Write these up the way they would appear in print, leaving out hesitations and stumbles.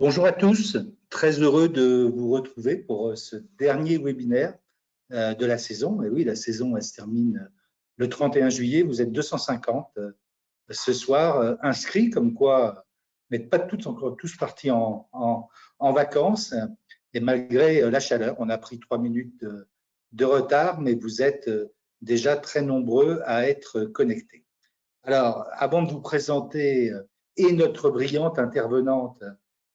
Bonjour à tous, très heureux de vous retrouver pour ce dernier webinaire de la saison. Et oui, la saison elle se termine le 31 juillet. Vous êtes 250 ce soir inscrits, comme quoi vous n'êtes pas encore tous partis en vacances. Et malgré la chaleur, on a pris 3 minutes de retard, mais vous êtes déjà très nombreux à être connectés. Alors, avant de vous présenter et notre brillante intervenante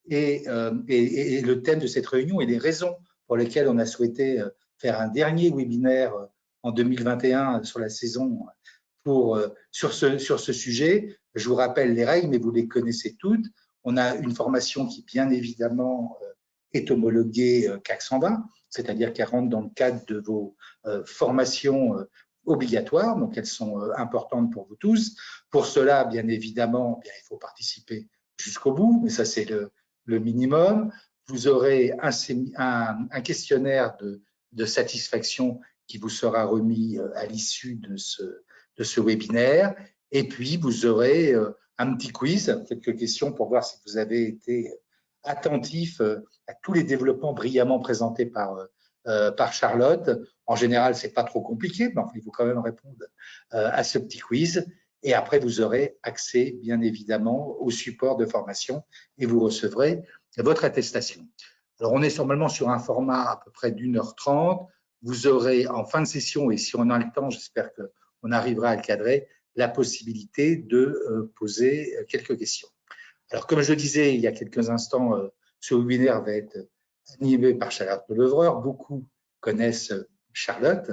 et le thème de cette réunion et les raisons pour lesquelles on a souhaité faire un dernier webinaire en 2021 sur la saison sur ce sujet, je vous rappelle les règles, mais vous les connaissez toutes. On a une formation qui, bien évidemment, est homologuée CAC 120, c'est-à-dire qu'elle rentre dans le cadre de vos formations obligatoires, donc elles sont importantes pour vous tous. Pour cela, bien évidemment, il faut participer jusqu'au bout, mais ça c'est le minimum. Vous aurez un questionnaire de satisfaction qui vous sera remis à l'issue de ce webinaire, et puis vous aurez un petit quiz, quelques questions pour voir si vous avez été attentif à tous les développements brillamment présentés par Charlotte. En général, c'est pas trop compliqué, mais enfin, il faut quand même répondre à ce petit quiz. Et après, vous aurez accès, bien évidemment, au support de formation et vous recevrez votre attestation. Alors, on est normalement sur un format à peu près d'1h30. Vous aurez en fin de session, et si on a le temps, j'espère qu'on arrivera à le cadrer, la possibilité de poser quelques questions. Alors, comme je le disais il y a quelques instants, ce webinaire va être animé par Charlotte Lelevreur. Beaucoup connaissent Charlotte.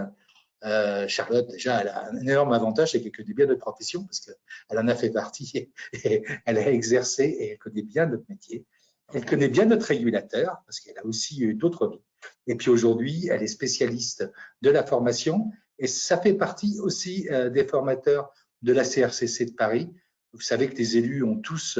Charlotte, déjà, elle a un énorme avantage, c'est qu'elle connaît bien notre profession parce qu'elle en a fait partie et elle a exercé et elle connaît bien notre métier. Elle connaît bien notre régulateur parce qu'elle a aussi eu d'autres vies. Et puis aujourd'hui, elle est spécialiste de la formation et ça fait partie aussi des formateurs de la CRCC de Paris. Vous savez que les élus ont tous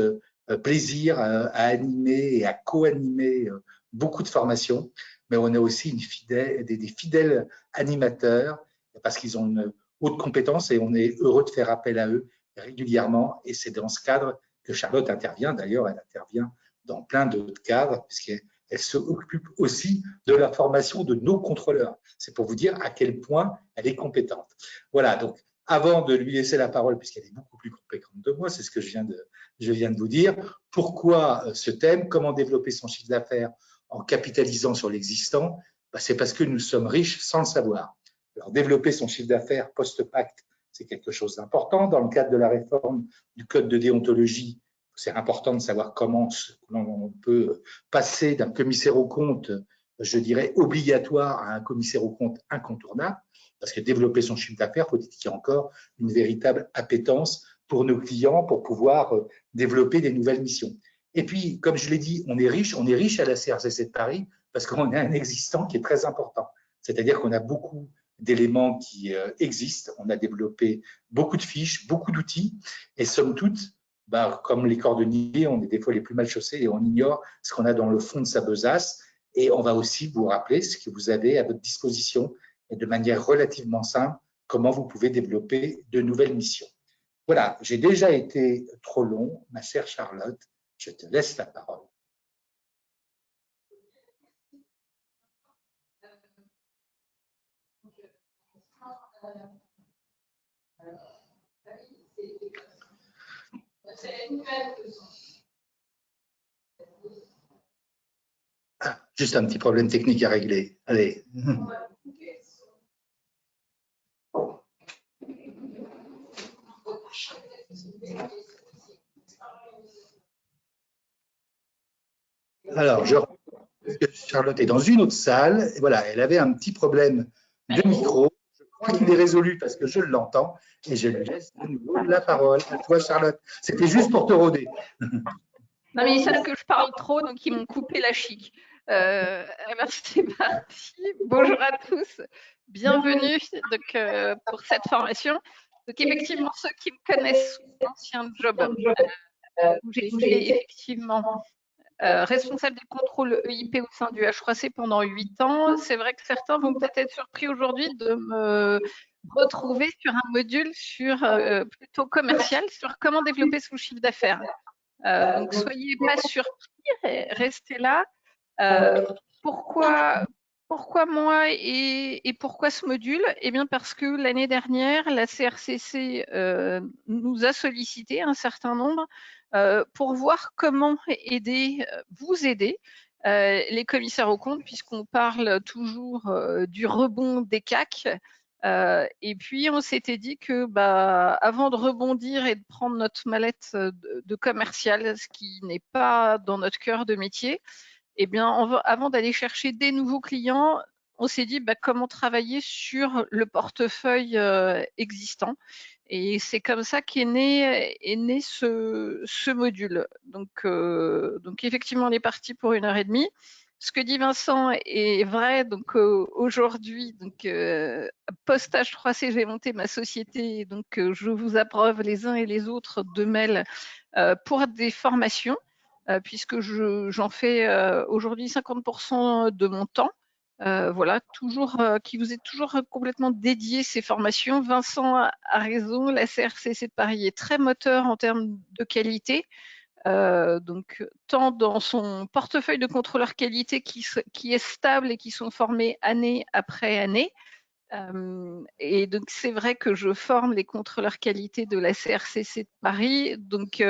plaisir à animer et à co-animer beaucoup de formations, mais on a aussi des fidèles animateurs parce qu'ils ont une haute compétence et on est heureux de faire appel à eux régulièrement. Et c'est dans ce cadre que Charlotte intervient. D'ailleurs, elle intervient dans plein d'autres cadres puisqu'elle s'occupe aussi de la formation de nos contrôleurs. C'est pour vous dire à quel point elle est compétente. Voilà, donc avant de lui laisser la parole, puisqu'elle est beaucoup plus compétente de moi, c'est ce que je viens de vous dire, pourquoi ce thème, comment développer son chiffre d'affaires en capitalisant sur l'existant? C'est parce que nous sommes riches sans le savoir. Alors, développer son chiffre d'affaires post-pacte, c'est quelque chose d'important. Dans le cadre de la réforme du code de déontologie, c'est important de savoir comment on peut passer d'un commissaire aux comptes, je dirais, obligatoire à un commissaire aux comptes incontournable, parce que développer son chiffre d'affaires, faut-il qu'il y ait encore une véritable appétence pour nos clients pour pouvoir développer des nouvelles missions. Et puis, comme je l'ai dit, on est riche à la CRCC de Paris parce qu'on a un existant qui est très important. C'est-à-dire qu'on a beaucoup d'éléments qui existent, on a développé beaucoup de fiches, beaucoup d'outils, et somme toute, comme les cordonniers, on est des fois les plus mal chaussés et on ignore ce qu'on a dans le fond de sa besace. Et on va aussi vous rappeler ce que vous avez à votre disposition et de manière relativement simple, comment vous pouvez développer de nouvelles missions. Voilà, j'ai déjà été trop long, ma chère Charlotte, je te laisse la parole. Ah, juste un petit problème technique à régler. Allez. Alors, Charlotte est dans une autre salle. Et voilà, elle avait un petit problème de micro. Je crois qu'il est résolu parce que je l'entends et je lui laisse de nouveau la parole. À toi, Charlotte. C'était juste pour te rôder. Non, mais ils savent que je parle trop, donc ils m'ont coupé la chic. Alors, c'est parti. Bonjour à tous. Bienvenue donc, pour cette formation. Donc, effectivement, ceux qui me connaissent sous mon ancien job, où j'ai été effectivement responsable des contrôles EIP au sein du H3C pendant 8 ans, c'est vrai que certains vont peut-être être surpris aujourd'hui de me retrouver sur un module plutôt commercial sur comment développer son chiffre d'affaires. Donc, soyez pas surpris, restez là. Pourquoi moi et pourquoi ce module? Eh bien, parce que l'année dernière, la CRCC nous a sollicité un certain nombre pour voir comment vous aider, les commissaires aux comptes, puisqu'on parle toujours du rebond des CAC. Et puis, on s'était dit que avant de rebondir et de prendre notre mallette de commercial, ce qui n'est pas dans notre cœur de métier, eh bien, avant d'aller chercher des nouveaux clients, on s'est dit comment travailler sur le portefeuille existant. Et c'est comme ça qu'est né ce module. Donc, effectivement, on est parti pour 1h30. Ce que dit Vincent est vrai. Donc, aujourd'hui, post H3C, j'ai monté ma société. Donc, je vous approuve les uns et les autres de mail pour des formations. Puisque j'en fais aujourd'hui 50% de mon temps. Voilà, toujours qui vous est toujours complètement dédié ces formations. Vincent a raison, la CRCC de Paris est très moteur en termes de qualité. Donc, tant dans son portefeuille de contrôleurs qualité qui est stable et qui sont formés année après année. Et donc, c'est vrai que je forme les contrôleurs qualité de la CRCC de Paris. Donc,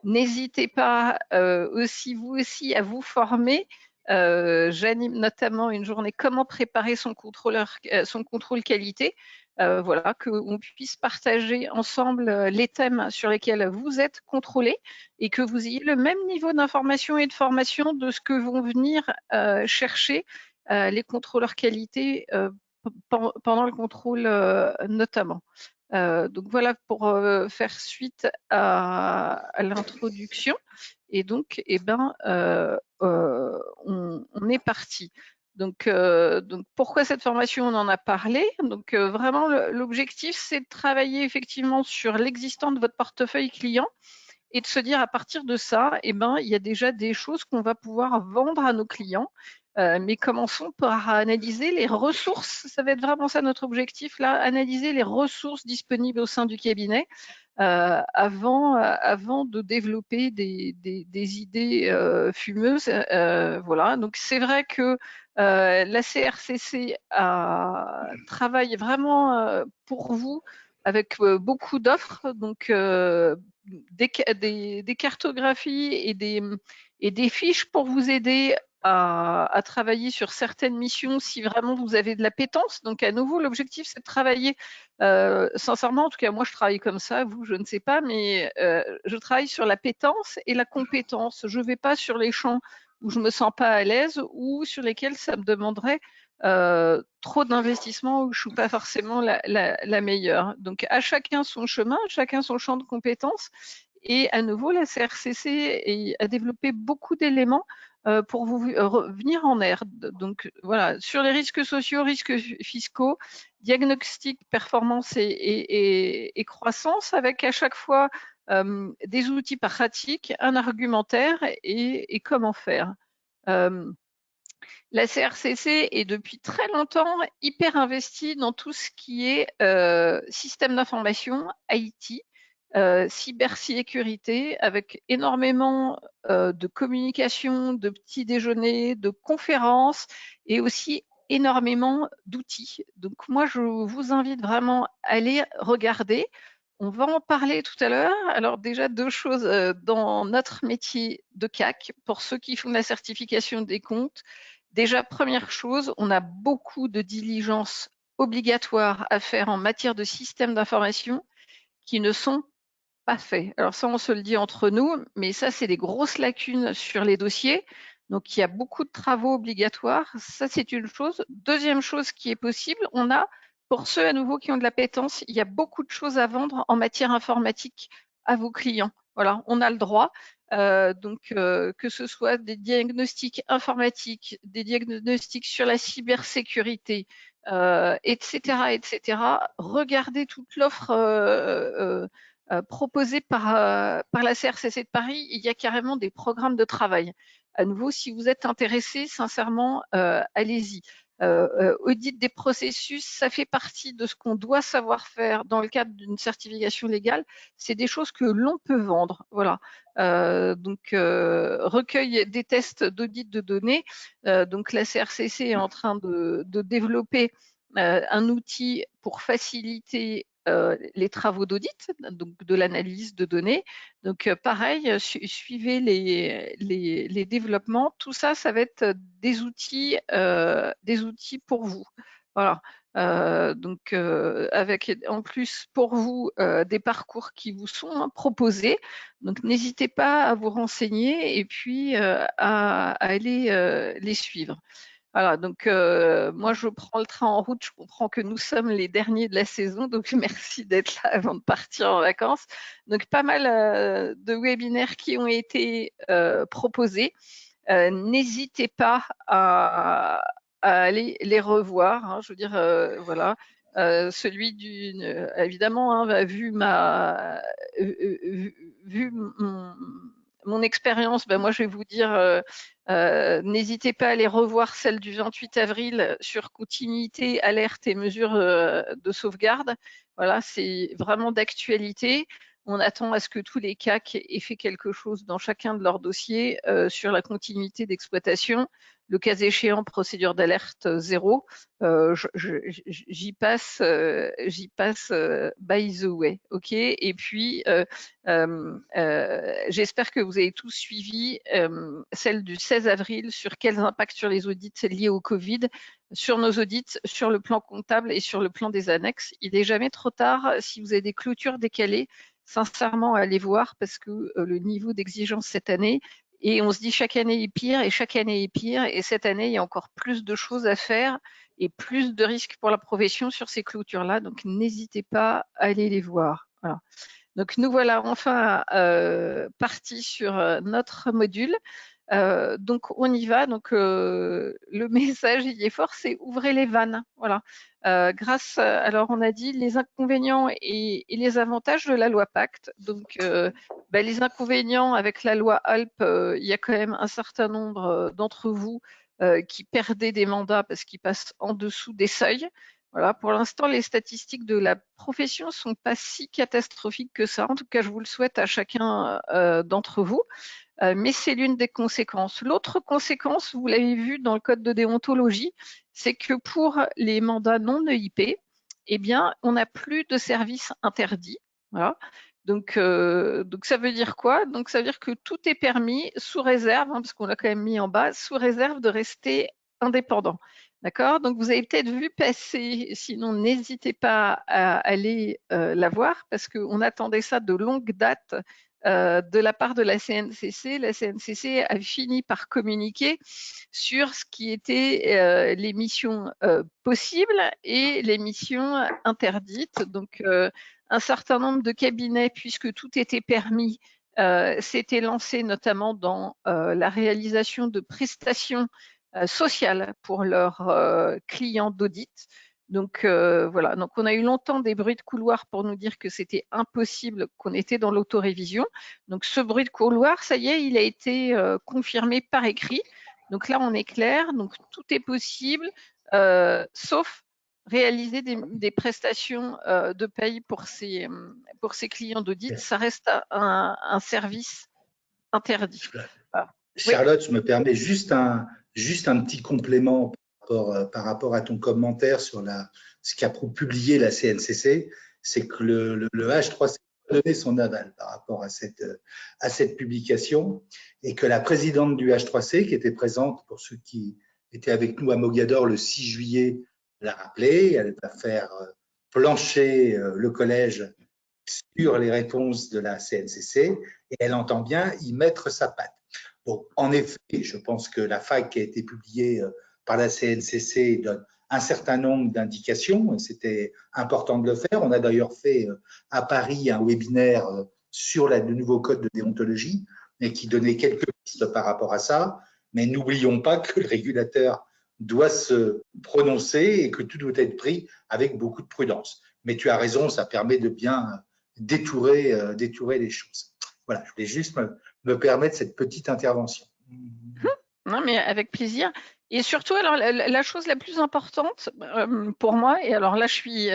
n'hésitez pas vous aussi à vous former. J'anime notamment une journée comment préparer son contrôle qualité. Voilà, qu'on puisse partager ensemble les thèmes sur lesquels vous êtes contrôlés et que vous ayez le même niveau d'information et de formation de ce que vont venir chercher les contrôleurs qualité pendant le contrôle notamment. Donc voilà pour faire suite à l'introduction. Et donc, on est parti. Donc, pourquoi cette formation? On en a parlé. Donc, vraiment, l'objectif, c'est de travailler effectivement sur l'existant de votre portefeuille client et de se dire à partir de ça, il y a déjà des choses qu'on va pouvoir vendre à nos clients. Mais commençons par analyser les ressources. Ça va être vraiment ça notre objectif là, analyser les ressources disponibles au sein du cabinet avant de développer des idées fumeuses. Voilà. Donc c'est vrai que la CRCC travaille vraiment pour vous avec beaucoup d'offres. Donc des cartographies et des fiches pour vous aider à travailler sur certaines missions si vraiment vous avez de l'appétence. Donc à nouveau, l'objectif c'est de travailler sincèrement, en tout cas moi je travaille comme ça, vous je ne sais pas, mais je travaille sur l'appétence et la compétence. Je ne vais pas sur les champs où je me sens pas à l'aise ou sur lesquels ça me demanderait trop d'investissement où je suis pas forcément la meilleure. Donc à chacun son chemin, chacun son champ de compétences. Et à nouveau, la CRCC a développé beaucoup d'éléments pour vous venir en aide. Donc voilà, sur les risques sociaux, risques fiscaux, diagnostic, performance et croissance, avec à chaque fois des outils pratiques, un argumentaire et comment faire. La CRCC est depuis très longtemps hyper investie dans tout ce qui est système d'information, IT, cybersécurité, avec énormément de communication, de petits déjeuners, de conférences et aussi énormément d'outils. Donc moi, je vous invite vraiment à aller regarder. On va en parler tout à l'heure. Alors déjà, deux choses dans notre métier de CAC, pour ceux qui font la certification des comptes. Déjà, première chose, on a beaucoup de diligences obligatoires à faire en matière de système d'information qui ne sont pas faits. Alors ça, on se le dit entre nous, mais ça, c'est des grosses lacunes sur les dossiers. Donc, il y a beaucoup de travaux obligatoires. Ça, c'est une chose. Deuxième chose qui est possible, on a, pour ceux à nouveau qui ont de l'appétence, il y a beaucoup de choses à vendre en matière informatique à vos clients. Voilà, on a le droit. Que ce soit des diagnostics informatiques, des diagnostics sur la cybersécurité, etc., etc. Regardez toute l'offre proposée par la CRCC de Paris. Il y a carrément des programmes de travail. À nouveau, si vous êtes intéressé, sincèrement, allez-y. audit des processus, ça fait partie de ce qu'on doit savoir faire dans le cadre d'une certification légale. C'est des choses que l'on peut vendre. Voilà. Recueil des tests d'audit de données. Donc, la CRCC est en train de développer un outil pour faciliter les travaux d'audit, donc de l'analyse de données. Donc, pareil, suivez les développements. Tout ça, ça va être des outils pour vous. Voilà. Avec en plus pour vous des parcours qui vous sont proposés. Donc, n'hésitez pas à vous renseigner et puis à aller les suivre. Voilà, donc moi je prends le train en route, je comprends que nous sommes les derniers de la saison, donc merci d'être là avant de partir en vacances. Donc pas mal de webinaires qui ont été proposés. N'hésitez pas à aller les revoir. Hein, je veux dire, voilà. Celui évidemment, hein, vu mon expérience, ben moi je vais vous dire, n'hésitez pas à aller revoir celle du 28 avril sur continuité, alerte et mesures de sauvegarde. Voilà, c'est vraiment d'actualité. On attend à ce que tous les CAC aient fait quelque chose dans chacun de leurs dossiers sur la continuité d'exploitation. Le cas échéant, procédure d'alerte 0. J'y passe by the way. OK. Et puis, j'espère que vous avez tous suivi celle du 16 avril sur quels impacts sur les audits liés au Covid, sur nos audits, sur le plan comptable et sur le plan des annexes. Il n'est jamais trop tard si vous avez des clôtures décalées. Sincèrement, allez voir parce que le niveau d'exigence cette année, et on se dit chaque année est pire et chaque année est pire, et cette année, il y a encore plus de choses à faire et plus de risques pour la profession sur ces clôtures-là. Donc, n'hésitez pas à aller les voir. Voilà. Donc, nous voilà enfin partis sur notre module. Donc, on y va. Donc, le message, il est fort, c'est ouvrez les vannes. Voilà. Alors, on a dit les inconvénients et les avantages de la loi Pacte. Donc, les inconvénients avec la loi ALP, il y a quand même un certain nombre d'entre vous qui perdaient des mandats parce qu'ils passent en dessous des seuils. Voilà, pour l'instant, les statistiques de la profession ne sont pas si catastrophiques que ça. En tout cas, je vous le souhaite à chacun d'entre vous. Mais c'est l'une des conséquences. L'autre conséquence, vous l'avez vu dans le code de déontologie, c'est que pour les mandats non EIP, eh bien, on n'a plus de services interdits. Voilà. Donc, ça veut dire quoi? Donc, ça veut dire que tout est permis sous réserve, hein, parce qu'on l'a quand même mis en bas, sous réserve de rester indépendant. D'accord? Donc, vous avez peut-être vu passer, sinon n'hésitez pas à aller la voir, parce qu'on attendait ça de longue date de la part de la CNCC. La CNCC a fini par communiquer sur ce qui était les missions possibles et les missions interdites. Donc, un certain nombre de cabinets, puisque tout était permis, s'étaient lancés notamment dans la réalisation de prestations sociales pour leurs clients d'audit. Donc voilà, donc on a eu longtemps des bruits de couloir pour nous dire que c'était impossible, qu'on était dans l'autorévision. Donc ce bruit de couloir, ça y est, il a été confirmé par écrit. Donc là, on est clair, donc tout est possible, sauf réaliser des prestations de paye pour ces clients d'audit. Ça reste un service interdit. Voilà. Charlotte, oui. Je me permets juste un petit complément par rapport à ton commentaire sur ce qu'a publié la CNCC, c'est que le H3C a donné son aval par rapport à cette publication et que la présidente du H3C, qui était présente pour ceux qui étaient avec nous à Mogador le 6 juillet, l'a rappelé, elle va faire plancher le collège sur les réponses de la CNCC et elle entend bien y mettre sa patte. Donc, en effet, je pense que la FAQ qui a été publiée par la CNCC donne un certain nombre d'indications et c'était important de le faire. On a d'ailleurs fait à Paris un webinaire sur le nouveau code de déontologie et qui donnait quelques pistes par rapport à ça. Mais n'oublions pas que le régulateur doit se prononcer et que tout doit être pris avec beaucoup de prudence. Mais tu as raison, ça permet de bien détourer les choses. Voilà, je voulais juste me permettre cette petite intervention. Non, mais avec plaisir. Et surtout, alors, la chose la plus importante pour moi, et alors là, je suis,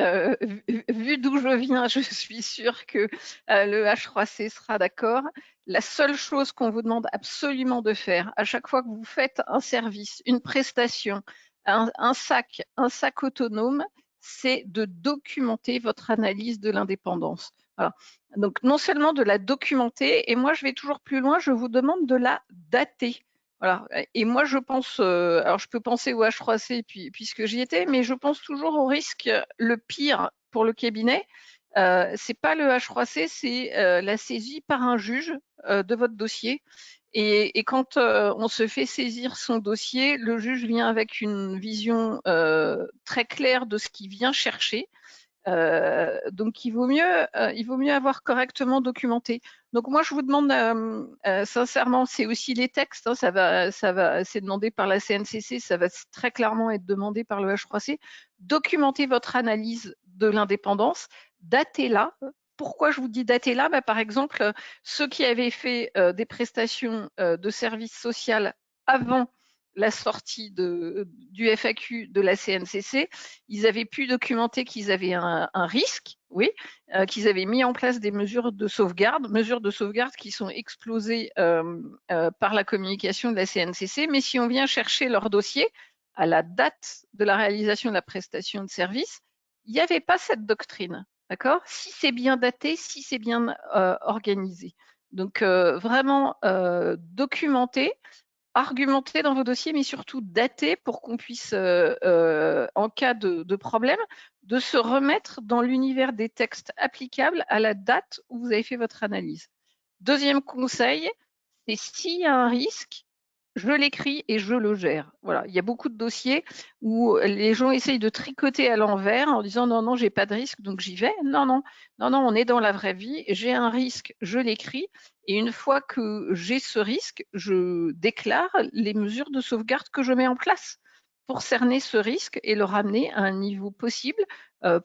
vu d'où je viens, je suis sûre que le H3C sera d'accord. La seule chose qu'on vous demande absolument de faire, à chaque fois que vous faites un service, une prestation, un sac autonome, c'est de documenter votre analyse de l'indépendance. Voilà. Donc, non seulement de la documenter, et moi, je vais toujours plus loin, je vous demande de la dater. Voilà. Et moi, je pense, alors je peux penser au H3C puisque j'y étais, mais je pense toujours au risque le pire pour le cabinet. C'est pas le H3C, c'est la saisie par un juge de votre dossier. Et quand on se fait saisir son dossier, le juge vient avec une vision très claire de ce qu'il vient chercher. Donc il vaut mieux avoir correctement documenté. Donc moi je vous demande sincèrement, c'est aussi les textes, hein, c'est demandé par la CNCC, ça va très clairement être demandé par le H3C. Documentez votre analyse de l'indépendance, datez-la. Pourquoi je vous dis datez-la? Par exemple, ceux qui avaient fait des prestations de services social avant la sortie du FAQ de la CNCC, ils avaient pu documenter qu'ils avaient un risque, oui, qu'ils avaient mis en place des mesures de sauvegarde qui sont explosées par la communication de la CNCC. Mais si on vient chercher leur dossier à la date de la réalisation de la prestation de service, il n'y avait pas cette doctrine, d'accord? Si c'est bien daté, si c'est bien organisé. Donc vraiment documenter, argumenter dans vos dossiers, mais surtout dater pour qu'on puisse, en cas de problème, de se remettre dans l'univers des textes applicables à la date où vous avez fait votre analyse. Deuxième conseil, c'est s'il y a un risque, je l'écris et je le gère. Voilà, il y a beaucoup de dossiers où les gens essayent de tricoter à l'envers en disant non, non, j'ai pas de risque, donc j'y vais. Non, non, non, non, on est dans la vraie vie. J'ai un risque, je l'écris. Et une fois que j'ai ce risque, je déclare les mesures de sauvegarde que je mets en place pour cerner ce risque et le ramener à un niveau possible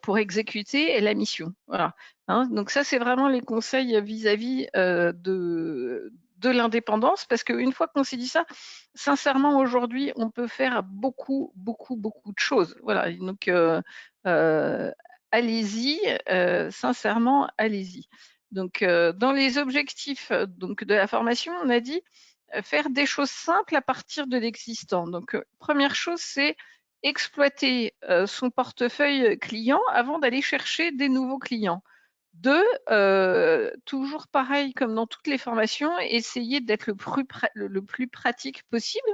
pour exécuter la mission. Voilà. Hein, donc ça, c'est vraiment les conseils vis-à-vis de l'indépendance, parce qu'une fois qu'on s'est dit ça, sincèrement, aujourd'hui, on peut faire beaucoup, beaucoup, beaucoup de choses. Voilà, donc allez-y, sincèrement, allez-y. Donc, dans les objectifs donc, de la formation, on a dit faire des choses simples à partir de l'existant. Donc, première chose, c'est exploiter son portefeuille client avant d'aller chercher des nouveaux clients. Deux, toujours pareil comme dans toutes les formations, essayer d'être le plus pratique possible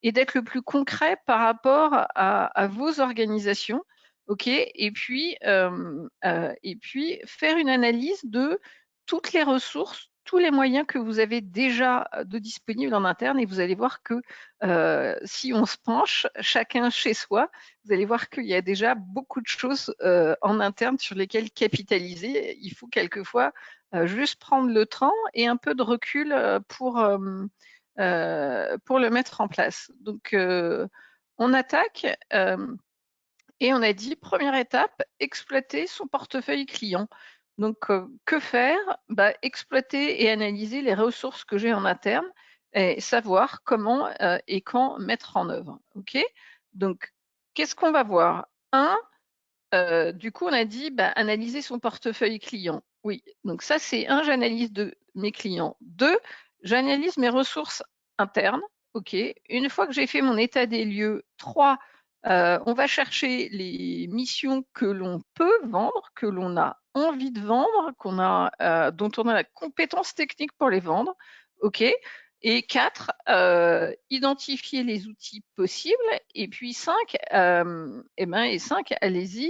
et d'être le plus concret par rapport à vos organisations. OK, et puis faire une analyse de toutes les ressources, tous les moyens que vous avez déjà de disponibles en interne, et vous allez voir que si on se penche chacun chez soi, vous allez voir qu'il y a déjà beaucoup de choses en interne sur lesquelles capitaliser. Il faut quelquefois juste prendre le temps et un peu de recul pour le mettre en place. Donc, on attaque et on a dit, première étape, exploiter son portefeuille client. Donc, que faire? Exploiter et analyser les ressources que j'ai en interne et savoir comment et quand mettre en œuvre. OK? Donc, qu'est-ce qu'on va voir? Du coup, on a dit analyser son portefeuille client. Oui, donc ça, c'est j'analyse de mes clients. 2, j'analyse mes ressources internes. OK. Une fois que j'ai fait mon état des lieux. 3, on va chercher les missions que l'on peut vendre, que l'on a envie de vendre, dont on a la compétence technique pour les vendre. OK. Et 4, identifier les outils possibles. Et puis 5, allez-y,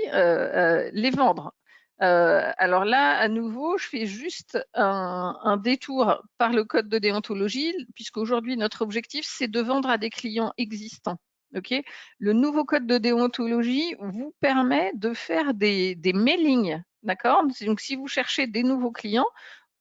les vendre. Alors là, à nouveau, je fais juste un détour par le code de déontologie, puisqu'aujourd'hui, notre objectif, c'est de vendre à des clients existants. Okay, le nouveau code de déontologie vous permet de faire des mailings. D'accord? Donc, si vous cherchez des nouveaux clients,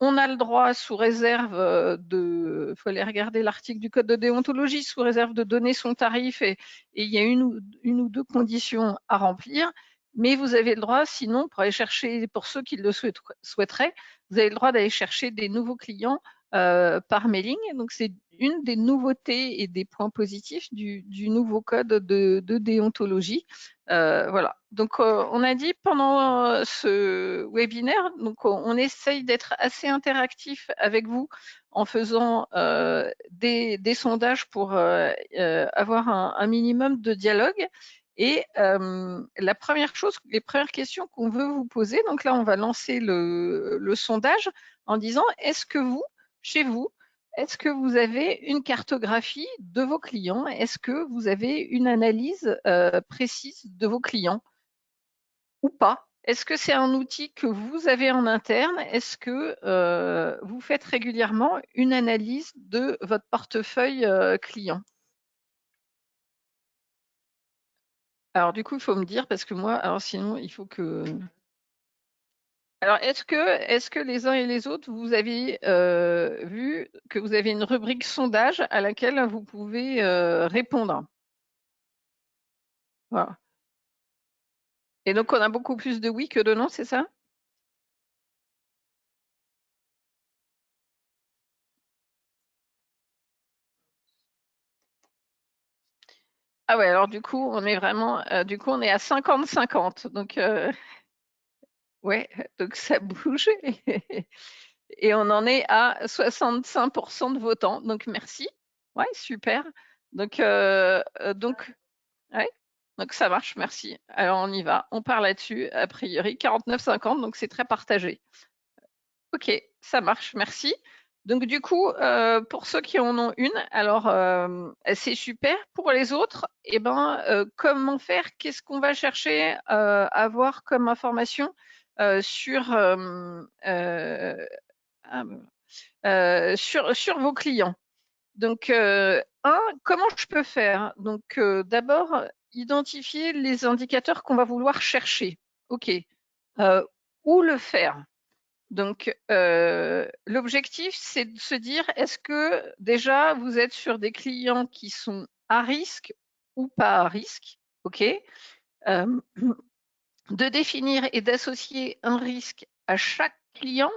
on a le droit, sous réserve il faut aller regarder l'article du code de déontologie, sous réserve de donner son tarif, et il y a une ou deux conditions à remplir, mais vous avez le droit, sinon, pour aller chercher, pour ceux qui le souhaiteraient, vous avez le droit d'aller chercher des nouveaux clients par mailing. Donc, c'est une des nouveautés et des points positifs du nouveau code de déontologie. Voilà. Donc, on a dit pendant ce webinaire, donc on essaye d'être assez interactif avec vous en faisant des sondages pour avoir un minimum de dialogue. Et la première chose, les premières questions qu'on veut vous poser, donc là, on va lancer le sondage en disant, est-ce que vous, chez vous, est-ce que vous avez une cartographie de vos clients? Est-ce que vous avez une analyse précise de vos clients ou pas? Est-ce que c'est un outil que vous avez en interne? Est-ce que vous faites régulièrement une analyse de votre portefeuille client? Alors du coup, il faut me dire parce que moi, alors sinon, il faut que… Alors, est-ce que les uns et les autres, vous avez vu que vous avez une rubrique sondage à laquelle vous pouvez répondre? Voilà. Et donc, on a beaucoup plus de oui que de non, c'est ça? Ah ouais, alors du coup, on est vraiment, du coup, on est à 50-50. Donc, ouais, donc ça bouge. Et on en est à 65% de votants. Donc, merci. Ouais, super. Donc, ouais, donc ça marche, merci. Alors, on y va. On part là-dessus. A priori, 49-50, donc c'est très partagé. Ok, ça marche, merci. Donc du coup, pour ceux qui en ont une, alors c'est super. Pour les autres, eh ben, comment faire? Qu'est-ce qu'on va chercher à avoir comme information sur, sur vos clients? Donc, comment je peux faire? Donc, d'abord, identifier les indicateurs qu'on va vouloir chercher. OK. Où le faire? Donc, l'objectif, c'est de se dire, est-ce que déjà vous êtes sur des clients qui sont à risque ou pas à risque? OK. Euh, de définir et d'associer un risque à chaque client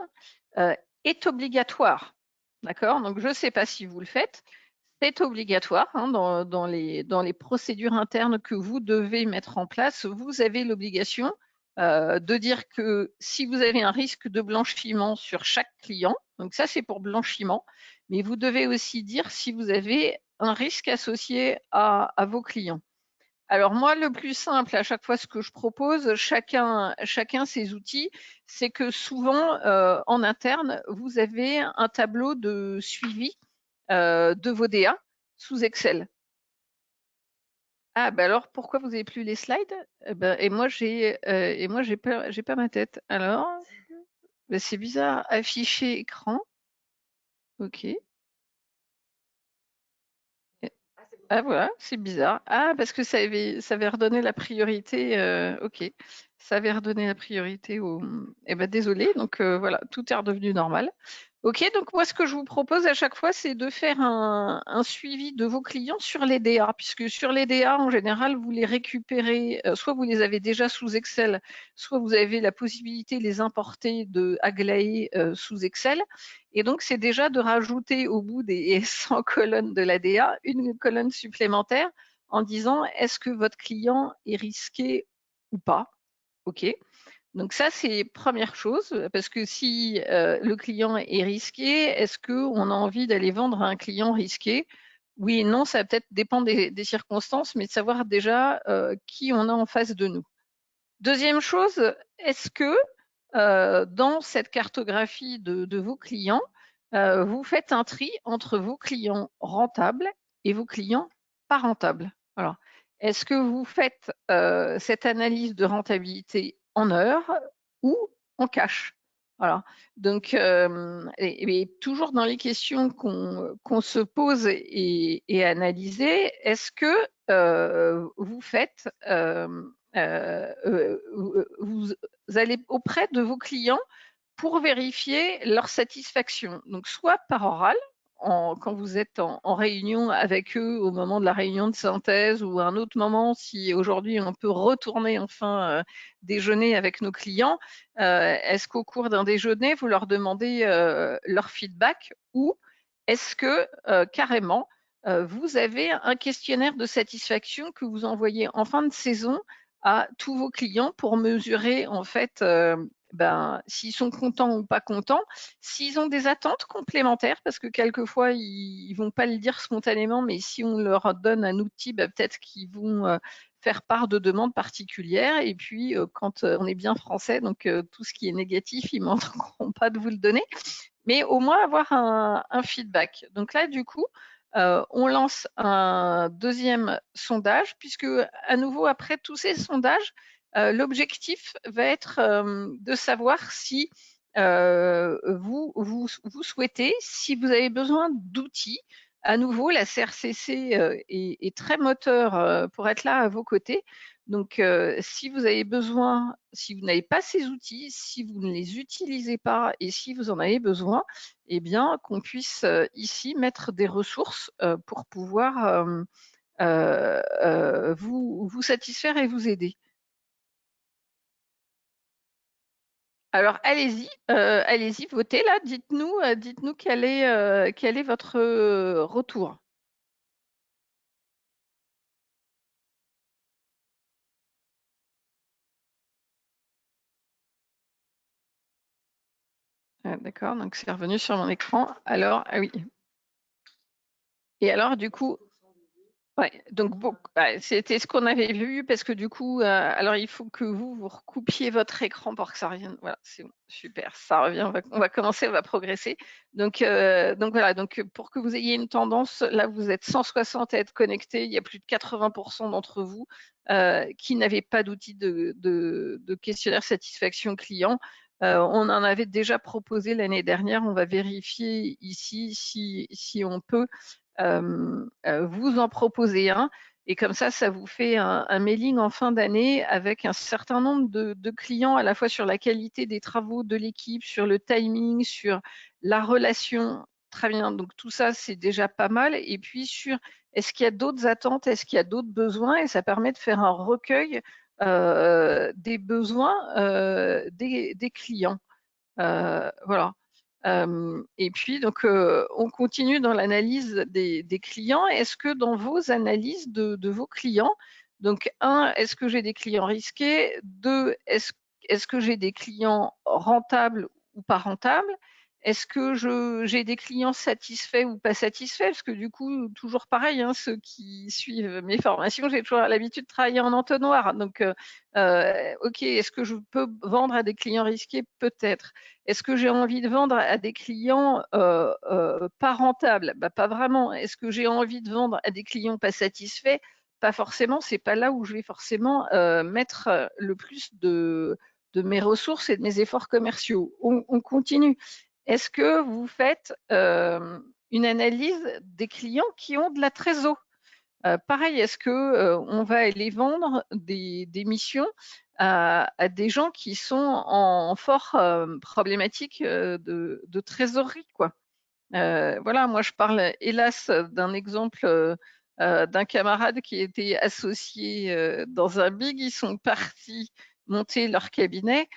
est obligatoire. D'accord? Donc, je ne sais pas si vous le faites. C'est obligatoire hein, dans les procédures internes que vous devez mettre en place. Vous avez l'obligation de dire que si vous avez un risque de blanchiment sur chaque client, donc ça c'est pour blanchiment, mais vous devez aussi dire si vous avez un risque associé à vos clients. Alors moi, le plus simple à chaque fois, ce que je propose, chacun ses outils, c'est que souvent en interne, vous avez un tableau de suivi de vos DA sous Excel. Ah, bah alors pourquoi vous n'avez plus les slides? Et moi j'ai pas ma tête. Alors, bah, c'est bizarre. Afficher écran. Ok. Ah voilà, c'est bizarre. Ah, parce que ça avait redonné la priorité. Ok, ça avait redonné la priorité au. Eh ben désolé. Donc voilà, tout est redevenu normal. Ok, donc moi ce que je vous propose à chaque fois, c'est de faire un suivi de vos clients sur les DA, puisque sur les DA en général, vous les récupérez, soit vous les avez déjà sous Excel, soit vous avez la possibilité de les importer de Aglaé sous Excel. Et donc, c'est déjà de rajouter au bout des 100 colonnes de l'ADA une colonne supplémentaire en disant est-ce que votre client est risqué ou pas? OK. Donc ça, c'est première chose, parce que si le client est risqué, est-ce qu'on a envie d'aller vendre à un client risqué? Oui et non, ça va peut-être dépendre des circonstances, mais de savoir déjà qui on a en face de nous. Deuxième chose, est-ce que dans cette cartographie de vos clients, vous faites un tri entre vos clients rentables et vos clients pas rentables? Alors, est-ce que vous faites cette analyse de rentabilité en heures ou en cash? Voilà. Donc, et toujours dans les questions qu'on se pose et analyser, est-ce que vous faites vous allez auprès de vos clients pour vérifier leur satisfaction. Donc, soit par oral, quand vous êtes en réunion avec eux au moment de la réunion de synthèse ou à un autre moment, si aujourd'hui on peut retourner enfin déjeuner avec nos clients, est-ce qu'au cours d'un déjeuner, vous leur demandez leur feedback ou est-ce que carrément, vous avez un questionnaire de satisfaction que vous envoyez en fin de saison à tous vos clients pour mesurer en fait s'ils sont contents ou pas contents, s'ils ont des attentes complémentaires, parce que quelquefois ils vont pas le dire spontanément, mais si on leur donne un outil, peut-être qu'ils vont faire part de demandes particulières. Et puis quand on est bien français, donc tout ce qui est négatif, ils manqueront pas de vous le donner, mais au moins avoir un feedback. Donc là, du coup, on lance un deuxième sondage, puisque à nouveau, après tous ces sondages, l'objectif va être de savoir si vous souhaitez, si vous avez besoin d'outils. À nouveau, la CRCC est très moteur pour être là à vos côtés. Donc, si vous avez besoin, si vous n'avez pas ces outils, si vous ne les utilisez pas et si vous en avez besoin, eh bien, qu'on puisse ici mettre des ressources pour pouvoir vous satisfaire et vous aider. Alors, allez-y, votez là. Dites-nous quel est votre retour. D'accord, donc c'est revenu sur mon écran. Alors, ah oui. Et alors, du coup, ouais, donc bon, c'était ce qu'on avait vu parce que du coup, alors il faut que vous recoupiez votre écran pour que ça revienne. Voilà, c'est bon, super, ça revient. On va commencer, on va progresser. Donc voilà, donc pour que vous ayez une tendance, là vous êtes 160 à être connectés, il y a plus de 80% d'entre vous qui n'avaient pas d'outil de questionnaire satisfaction client. On en avait déjà proposé l'année dernière. On va vérifier ici si on peut vous en proposez un. Et comme ça vous fait un mailing en fin d'année avec un certain nombre de clients, à la fois sur la qualité des travaux de l'équipe, sur le timing, sur la relation. Très bien, donc tout ça, c'est déjà pas mal. Et puis sur, est-ce qu'il y a d'autres attentes, est-ce qu'il y a d'autres besoins? Et ça permet de faire un recueil des besoins des clients. Voilà. Et puis, donc, on continue dans l'analyse des clients. Est-ce que dans vos analyses de vos clients, donc, un, est-ce que j'ai des clients risqués? Deux, est-ce que j'ai des clients rentables ou pas rentables? Est-ce que j'ai des clients satisfaits ou pas satisfaits? Parce que du coup, toujours pareil, hein, ceux qui suivent mes formations, j'ai toujours l'habitude de travailler en entonnoir. Donc, OK, est-ce que je peux vendre à des clients risqués? Peut-être. Est-ce que j'ai envie de vendre à des clients pas rentables? Pas vraiment. Est-ce que j'ai envie de vendre à des clients pas satisfaits? Pas forcément. C'est pas là où je vais forcément mettre le plus de mes ressources et de mes efforts commerciaux. On continue. Est-ce que vous faites une analyse des clients qui ont de la trésorerie? Pareil, est-ce que on va aller vendre des missions à des gens qui sont en fort problématique de trésorerie, quoi. Voilà, moi je parle hélas d'un exemple d'un camarade qui était associé dans un big. Ils sont partis monter leur cabinet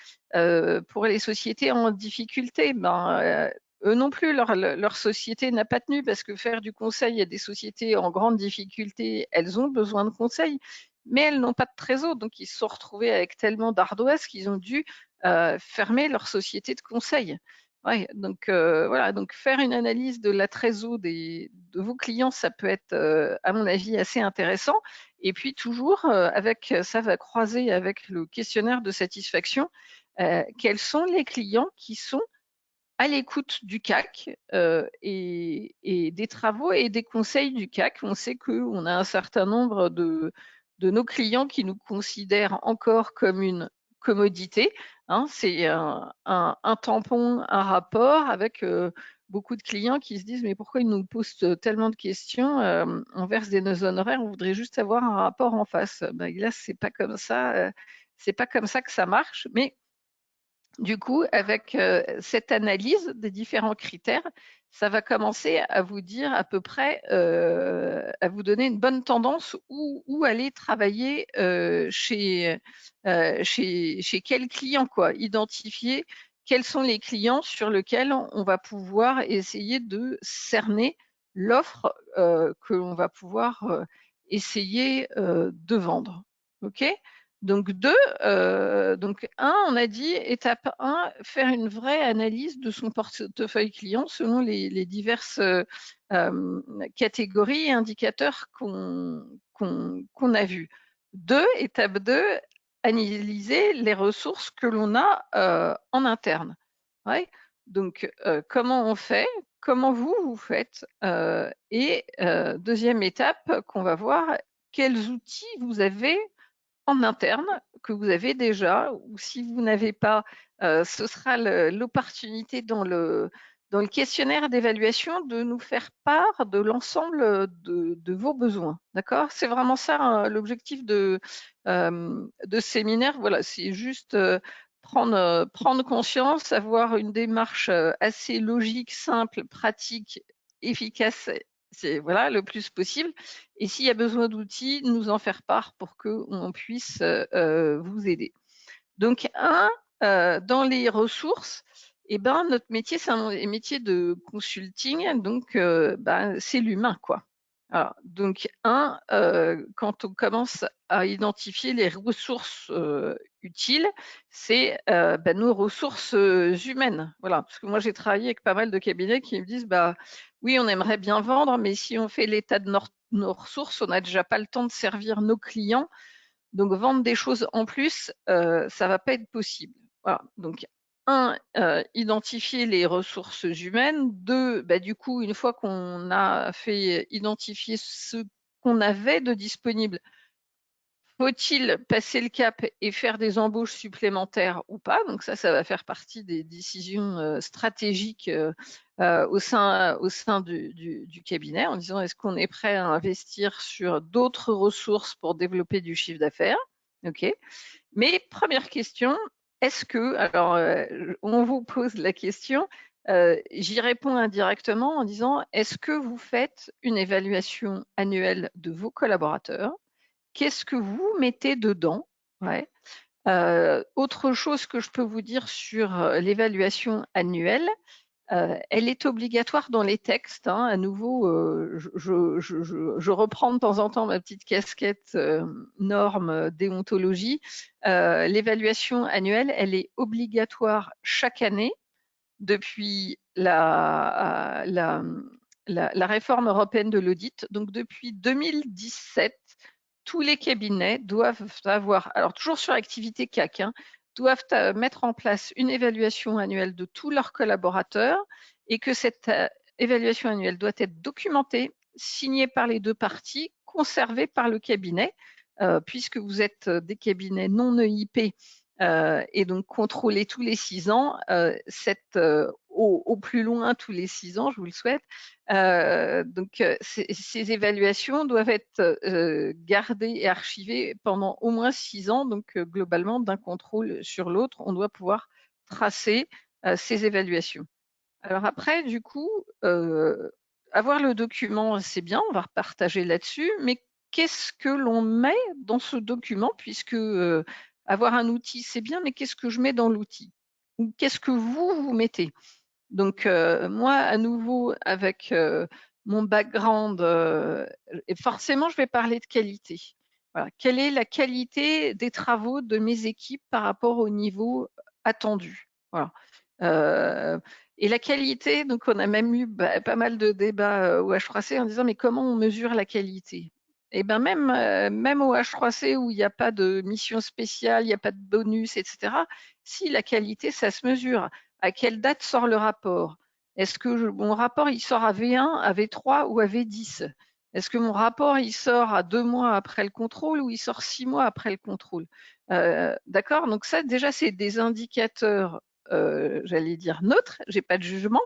pour les sociétés en difficulté. Eux non plus, leur société n'a pas tenu parce que faire du conseil à des sociétés en grande difficulté, elles ont besoin de conseils, mais elles n'ont pas de trésor. Donc ils se sont retrouvés avec tellement d'ardoise qu'ils ont dû fermer leur société de conseil. Ouais, donc voilà, donc faire une analyse de la trésorerie de vos clients, ça peut être, à mon avis, assez intéressant. Et puis toujours, ça va croiser avec le questionnaire de satisfaction, quels sont les clients qui sont à l'écoute du CAC et des travaux et des conseils du CAC. On sait qu'on a un certain nombre de nos clients qui nous considèrent encore comme une commodité. Hein, c'est un tampon, un rapport avec beaucoup de clients qui se disent mais pourquoi ils nous posent tellement de questions, on verse des nos honoraires, on voudrait juste avoir un rapport en face. Là, c'est pas comme ça, c'est pas comme ça que ça marche, mais du coup, avec cette analyse des différents critères, ça va commencer à vous dire à peu près, à vous donner une bonne tendance où aller travailler chez quel client, quoi. Identifier quels sont les clients sur lesquels on va pouvoir essayer de cerner l'offre que l'on va pouvoir essayer de vendre. OK? Donc donc on a dit étape 1, faire une vraie analyse de son portefeuille client selon les diverses catégories et indicateurs qu'on a vus. Étape 2, analyser les ressources que l'on a en interne. Ouais. Donc, comment on fait? Comment vous faites? Et deuxième étape qu'on va voir, quels outils vous avez en interne, que vous avez déjà, ou si vous n'avez pas, ce sera l'opportunité dans le questionnaire d'évaluation de nous faire part de l'ensemble de vos besoins. D'accord? C'est vraiment ça l'objectif de ce séminaire. Voilà, c'est juste prendre conscience, avoir une démarche assez logique, simple, pratique, efficace, c'est voilà, le plus possible. Et s'il y a besoin d'outils, nous en faire part pour qu'on puisse vous aider. Donc, dans les ressources, eh ben, notre métier, c'est un métier de consulting, donc c'est l'humain, quoi. Alors, donc, quand on commence à identifier les ressources utiles, c'est nos ressources humaines. Voilà, parce que moi, j'ai travaillé avec pas mal de cabinets qui me disent, oui, on aimerait bien vendre, mais si on fait l'état de nos ressources, on n'a déjà pas le temps de servir nos clients. Donc, vendre des choses en plus, ça va pas être possible. Voilà. Donc, identifier les ressources humaines. 2, du coup, une fois qu'on a fait identifier ce qu'on avait de disponible, faut-il passer le cap et faire des embauches supplémentaires ou pas? Donc ça va faire partie des décisions stratégiques au sein du cabinet, en disant est-ce qu'on est prêt à investir sur d'autres ressources pour développer du chiffre d'affaires? OK. Mais première question, est-ce que, alors on vous pose la question, j'y réponds indirectement en disant est-ce que vous faites une évaluation annuelle de vos collaborateurs? Qu'est-ce que vous mettez dedans? Ouais. Autre chose que je peux vous dire sur l'évaluation annuelle, elle est obligatoire dans les textes. Hein. À nouveau, je reprends de temps en temps ma petite casquette normes, déontologie. L'évaluation annuelle, elle est obligatoire chaque année depuis la réforme européenne de l'audit. Donc depuis 2017, tous les cabinets doivent avoir, alors toujours sur activité CAC, doivent mettre en place une évaluation annuelle de tous leurs collaborateurs et que cette évaluation annuelle doit être documentée, signée par les deux parties, conservée par le cabinet, puisque vous êtes des cabinets non EIP et donc contrôlés tous les 6 ans, au plus loin tous les 6 ans, je vous le souhaite. Donc ces évaluations doivent être gardées et archivées pendant au moins 6 ans. Donc globalement, d'un contrôle sur l'autre, on doit pouvoir tracer ces évaluations. Alors après, du coup, avoir le document, c'est bien, on va repartager là-dessus, mais qu'est-ce que l'on met dans ce document? Puisque avoir un outil, c'est bien, mais qu'est-ce que je mets dans l'outil? Ou qu'est-ce que vous mettez? Donc, moi, à nouveau, avec mon background, et forcément, je vais parler de qualité. Voilà. Quelle est la qualité des travaux de mes équipes par rapport au niveau attendu? Voilà. Et la qualité, donc on a même eu pas mal de débats au H3C en disant mais comment on mesure la qualité? Et ben même au H3C où il n'y a pas de mission spéciale, il n'y a pas de bonus, etc. Si la qualité, ça se mesure. À quelle date sort le rapport? Est-ce que mon rapport il sort à V1, à V3 ou à V10? Est-ce que mon rapport il sort à 2 mois après le contrôle ou il sort 6 mois après le contrôle? D'accord. Donc ça déjà c'est des indicateurs j'allais dire neutre, j'ai pas de jugement.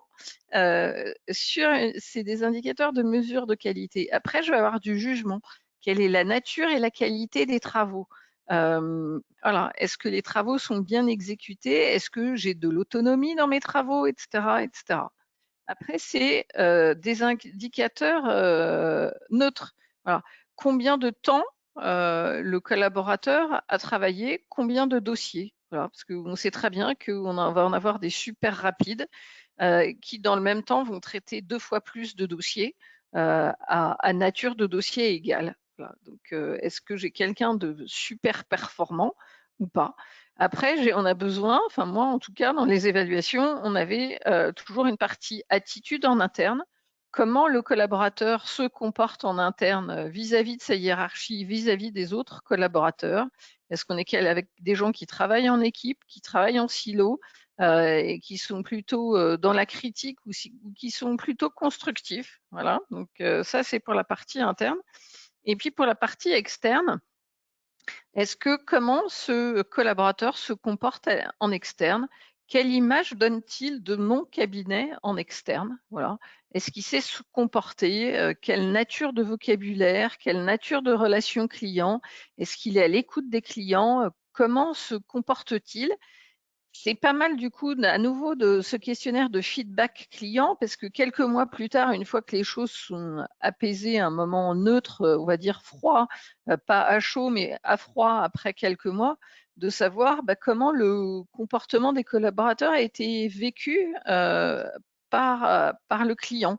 C'est des indicateurs de mesure de qualité. Après, je vais avoir du jugement. Quelle est la nature et la qualité des travaux? Voilà. Est-ce que les travaux sont bien exécutés? Est-ce que j'ai de l'autonomie dans mes travaux, etc., etc. Après, c'est des indicateurs neutres. Voilà. Combien de temps le collaborateur a travaillé combien de dossiers. Voilà, parce qu'on sait très bien qu'on va en avoir des super rapides qui, dans le même temps, vont traiter 2 fois plus de dossiers à nature de dossier égale. Voilà. Donc, est-ce que j'ai quelqu'un de super performant ou pas? Après, on a besoin, enfin moi en tout cas, dans les évaluations, on avait toujours une partie attitude en interne. Comment le collaborateur se comporte en interne vis-à-vis de sa hiérarchie, vis-à-vis des autres collaborateurs? Est-ce qu'on est avec des gens qui travaillent en équipe, qui travaillent en silo et qui sont plutôt dans la critique ou qui sont plutôt constructifs? Voilà, donc ça c'est pour la partie interne. Et puis pour la partie externe, comment ce collaborateur se comporte en externe? Quelle image donne-t-il de mon cabinet en externe? Voilà. Est-ce qu'il sait se comporter? Quelle nature de vocabulaire? Quelle nature de relation client? Est-ce qu'il est à l'écoute des clients? Comment se comporte-t-il? C'est pas mal du coup à nouveau de ce questionnaire de feedback client parce que quelques mois plus tard, une fois que les choses sont apaisées, un moment neutre, on va dire froid, pas à chaud mais à froid après quelques mois, de savoir comment le comportement des collaborateurs a été vécu par le client.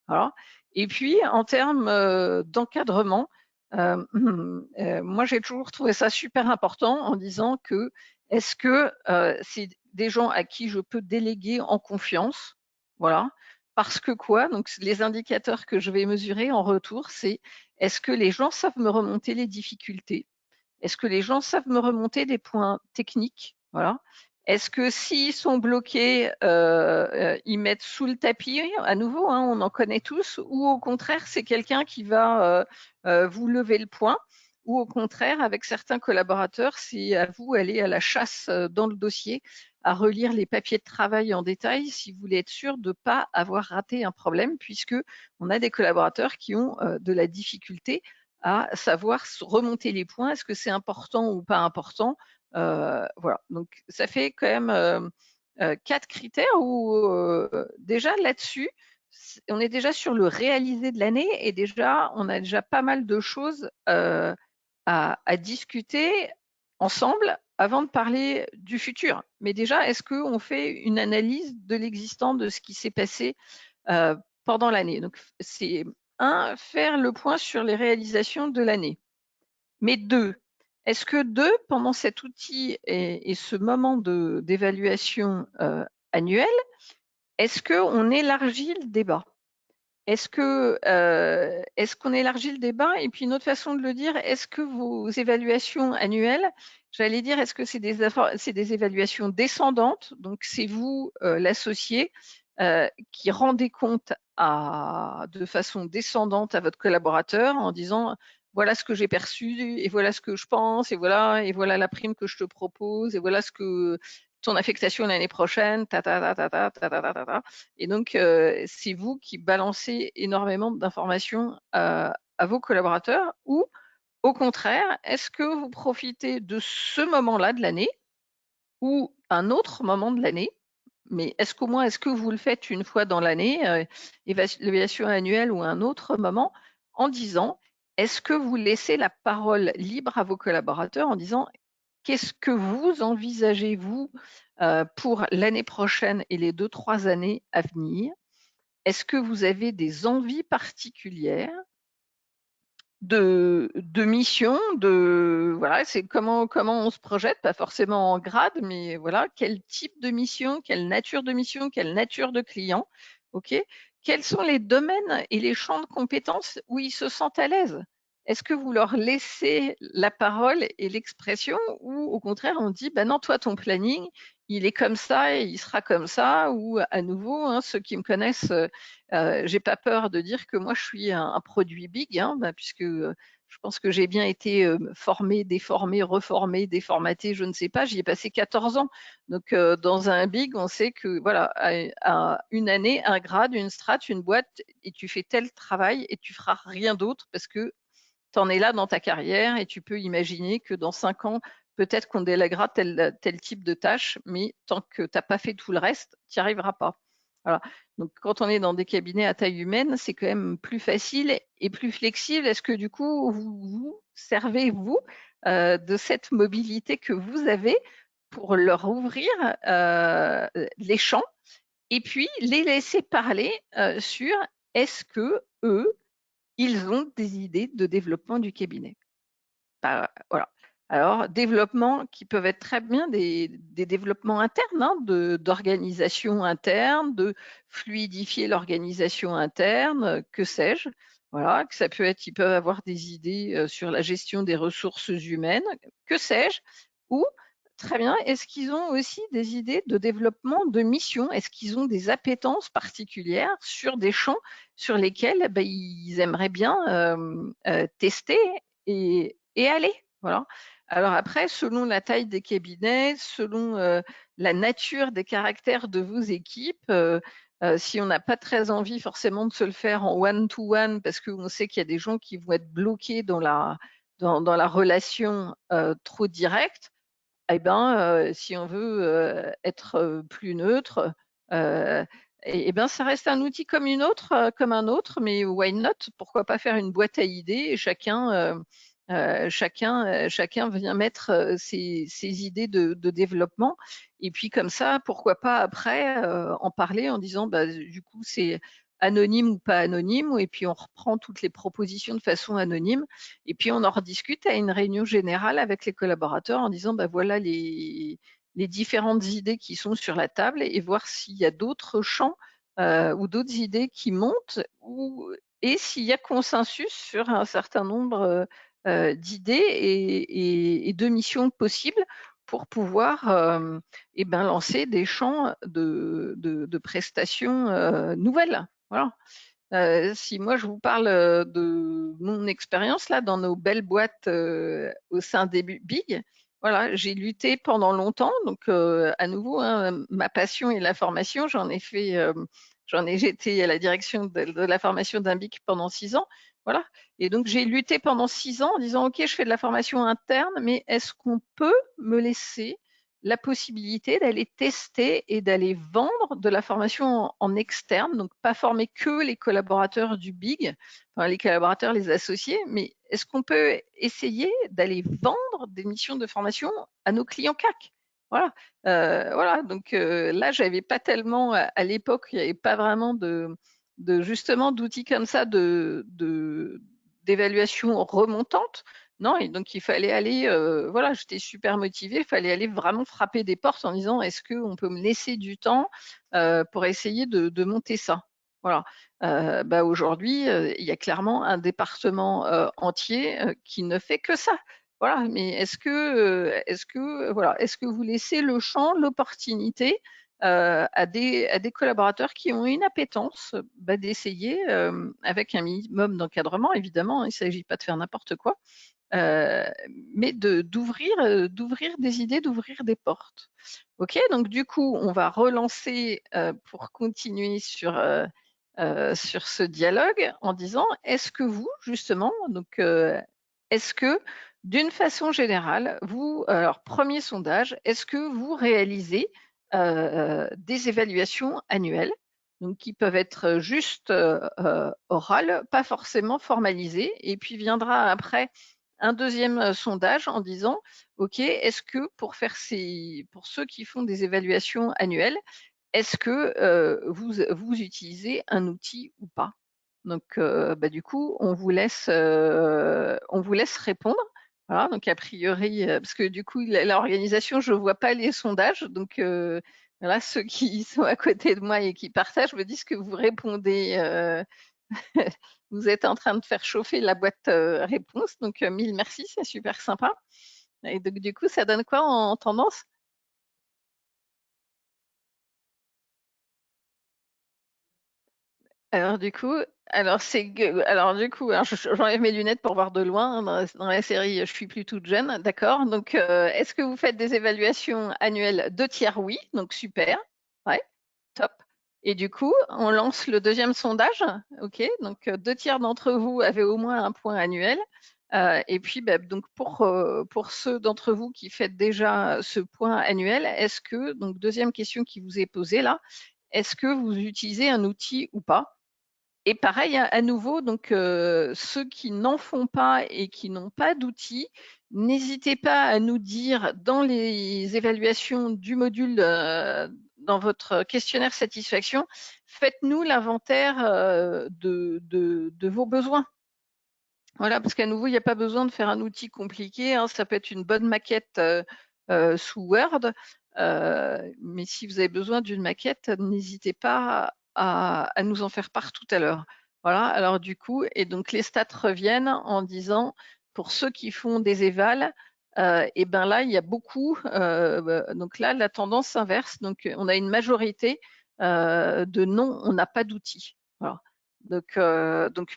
Voilà. Et puis en termes d'encadrement, moi j'ai toujours trouvé ça super important en disant que est-ce que c'est des gens à qui je peux déléguer en confiance? Voilà. Parce que quoi? Donc les indicateurs que je vais mesurer en retour, c'est est-ce que les gens savent me remonter les difficultés? Est-ce que les gens savent me remonter des points techniques? Voilà. Est-ce que s'ils sont bloqués, ils mettent sous le tapis? À nouveau, hein, on en connaît tous. Ou au contraire, c'est quelqu'un qui va vous lever le poing. Ou au contraire, avec certains collaborateurs, c'est à vous aller à la chasse dans le dossier, à relire les papiers de travail en détail si vous voulez être sûr de ne pas avoir raté un problème, puisque on a des collaborateurs qui ont de la difficulté à savoir remonter les points. Est-ce que c'est important ou pas important? Voilà. Donc, ça fait quand même 4 critères où déjà là-dessus, on est déjà sur le réalisé de l'année et déjà, on a déjà pas mal de choses à discuter ensemble avant de parler du futur. Mais déjà, est-ce qu'on fait une analyse de l'existant, de ce qui s'est passé pendant l'année? Donc, c'est faire le point sur les réalisations de l'année. Mais est-ce que pendant cet outil et ce moment d'évaluation annuelle, est-ce qu'on élargit le débat? Est-ce qu'on élargit le débat? Et puis une autre façon de le dire, est-ce que vos évaluations annuelles, j'allais dire, est-ce que c'est des évaluations descendantes? Donc c'est vous, l'associé, qui rendez compte de façon descendante à votre collaborateur en disant voilà ce que j'ai perçu et voilà ce que je pense et voilà la prime que je te propose et voilà ce que ton affectation l'année prochaine, Et donc, c'est vous qui balancez énormément d'informations à vos collaborateurs ou au contraire, est-ce que vous profitez de ce moment-là de l'année ou un autre moment de l'année? Mais est-ce qu'au moins, est-ce que vous le faites une fois dans l'année, évaluation annuelle ou un autre moment, en disant, est-ce que vous laissez la parole libre à vos collaborateurs en disant, qu'est-ce que vous envisagez, vous, pour l'année prochaine et les 2-3 années à venir? Est-ce que vous avez des envies particulières de mission, voilà, c'est comment on se projette, pas forcément en grade, mais voilà, quel type de mission, quelle nature de client, ok? Quels sont les domaines et les champs de compétences où ils se sentent à l'aise? Est-ce que vous leur laissez la parole et l'expression ou au contraire on dit, bah non, toi ton planning, il est comme ça et il sera comme ça, ou à nouveau, hein, ceux qui me connaissent, j'ai pas peur de dire que moi je suis un produit big, hein, puisque je pense que j'ai bien été formée, déformée, reformée, déformatée, je ne sais pas, j'y ai passé 14 ans. Donc dans un big, on sait que voilà, à une année, un grade, une strate, une boîte, et tu fais tel travail et tu feras rien d'autre parce que tu en es là dans ta carrière et tu peux imaginer que dans 5 ans, peut-être qu'on délèguera tel type de tâche, mais tant que tu n'as pas fait tout le reste, tu n'y arriveras pas. Voilà. Donc, quand on est dans des cabinets à taille humaine, c'est quand même plus facile et plus flexible. Est-ce que du coup, vous servez, vous, de cette mobilité que vous avez pour leur ouvrir les champs et puis les laisser parler sur est-ce que eux, ils ont des idées de développement du cabinet? Voilà. Alors, développement qui peuvent être très bien des développements internes, hein, d'organisation interne, de fluidifier l'organisation interne, que sais-je. Voilà, que ça peut être, ils peuvent avoir des idées sur la gestion des ressources humaines, que sais-je. Ou, très bien, est-ce qu'ils ont aussi des idées de développement de mission? Est-ce qu'ils ont des appétences particulières sur des champs sur lesquels ben, ils aimeraient bien tester et aller. Voilà. Alors après, selon la taille des cabinets, selon la nature des caractères de vos équipes, si on n'a pas très envie forcément de se le faire en one-to-one, parce qu'on sait qu'il y a des gens qui vont être bloqués dans la relation trop directe, eh ben, si on veut être plus neutre, et ben, ça reste un outil comme un autre, mais why not? Pourquoi pas faire une boîte à idées et chacun vient mettre ses idées de développement. Et puis comme ça, pourquoi pas après en parler en disant, bah, du coup, c'est anonyme ou pas anonyme, et puis on reprend toutes les propositions de façon anonyme, et puis on en rediscute à une réunion générale avec les collaborateurs en disant, bah, voilà les différentes idées qui sont sur la table et voir s'il y a d'autres champs ou d'autres idées qui montent et s'il y a consensus sur un certain nombre d'idées et de missions possibles pour pouvoir eh ben, lancer des champs de prestations nouvelles. Voilà. Si moi je vous parle de mon expérience là dans nos belles boîtes au sein des Big, voilà, j'ai lutté pendant longtemps. Donc à nouveau, hein, ma passion est la formation. J'étais à la direction de la formation d'un Big pendant 6 ans. Voilà. Et donc j'ai lutté pendant 6 ans en disant ok, je fais de la formation interne, mais est-ce qu'on peut me laisser la possibilité d'aller tester et d'aller vendre de la formation en externe, donc pas former que les collaborateurs du Big, enfin les collaborateurs, les associés, mais est-ce qu'on peut essayer d'aller vendre des missions de formation à nos clients CAC? Voilà, voilà. Donc là, j'avais pas tellement à l'époque, il n'y avait pas vraiment justement d'outils comme ça d'évaluation remontante. Non, et donc il fallait aller, voilà, j'étais super motivée, il fallait aller vraiment frapper des portes en disant est-ce qu'on peut me laisser du temps pour essayer de monter ça. Voilà. Bah aujourd'hui, il y a clairement un département entier qui ne fait que ça. Voilà. Mais est-ce que vous laissez le champ, l'opportunité à des collaborateurs qui ont une appétence bah, d'essayer avec un minimum d'encadrement, évidemment, il ne s'agit pas de faire n'importe quoi, euh, mais d'ouvrir des idées, d'ouvrir des portes. Ok, donc du coup, on va relancer pour continuer sur ce dialogue en disant, est-ce que vous, justement, donc, est-ce que d'une façon générale, vous, alors premier sondage, est-ce que vous réalisez des évaluations annuelles, donc qui peuvent être juste orales, pas forcément formalisées, et puis viendra après un deuxième sondage en disant, OK, est-ce que pour ceux qui font des évaluations annuelles, est-ce que vous utilisez un outil ou pas? Donc, bah, du coup, on vous laisse répondre. Voilà, donc a priori, parce que du coup, l'organisation, je ne vois pas les sondages. Donc, voilà, ceux qui sont à côté de moi et qui partagent me disent que vous répondez. Vous êtes en train de faire chauffer la boîte réponse. Donc, mille merci, c'est super sympa. Et donc, du coup, ça donne quoi en tendance? Alors du coup, j'enlève mes lunettes pour voir de loin, hein. Dans la série, je suis plus toute jeune, d'accord. Donc, est-ce que vous faites des évaluations annuelles? 2 tiers oui, donc super. Ouais, top. Et du coup, on lance le deuxième sondage. Ok, donc 2 tiers d'entre vous avaient au moins un point annuel. Et puis, bah, donc pour ceux d'entre vous qui faites déjà ce point annuel, est-ce que, donc deuxième question qui vous est posée là, est-ce que vous utilisez un outil ou pas? Et pareil, à nouveau, donc ceux qui n'en font pas et qui n'ont pas d'outils, n'hésitez pas à nous dire dans les évaluations du module, dans votre questionnaire satisfaction, faites-nous l'inventaire de vos besoins. Voilà, parce qu'à nouveau, il n'y a pas besoin de faire un outil compliqué, hein, ça peut être une bonne maquette sous Word, mais si vous avez besoin d'une maquette, n'hésitez pas à nous en faire part tout à l'heure. Voilà, alors du coup, et donc les stats reviennent en disant, pour ceux qui font des évals, et ben là, il y a beaucoup, donc là, la tendance s'inverse, donc on a une majorité de non, on n'a pas d'outils. Voilà. Donc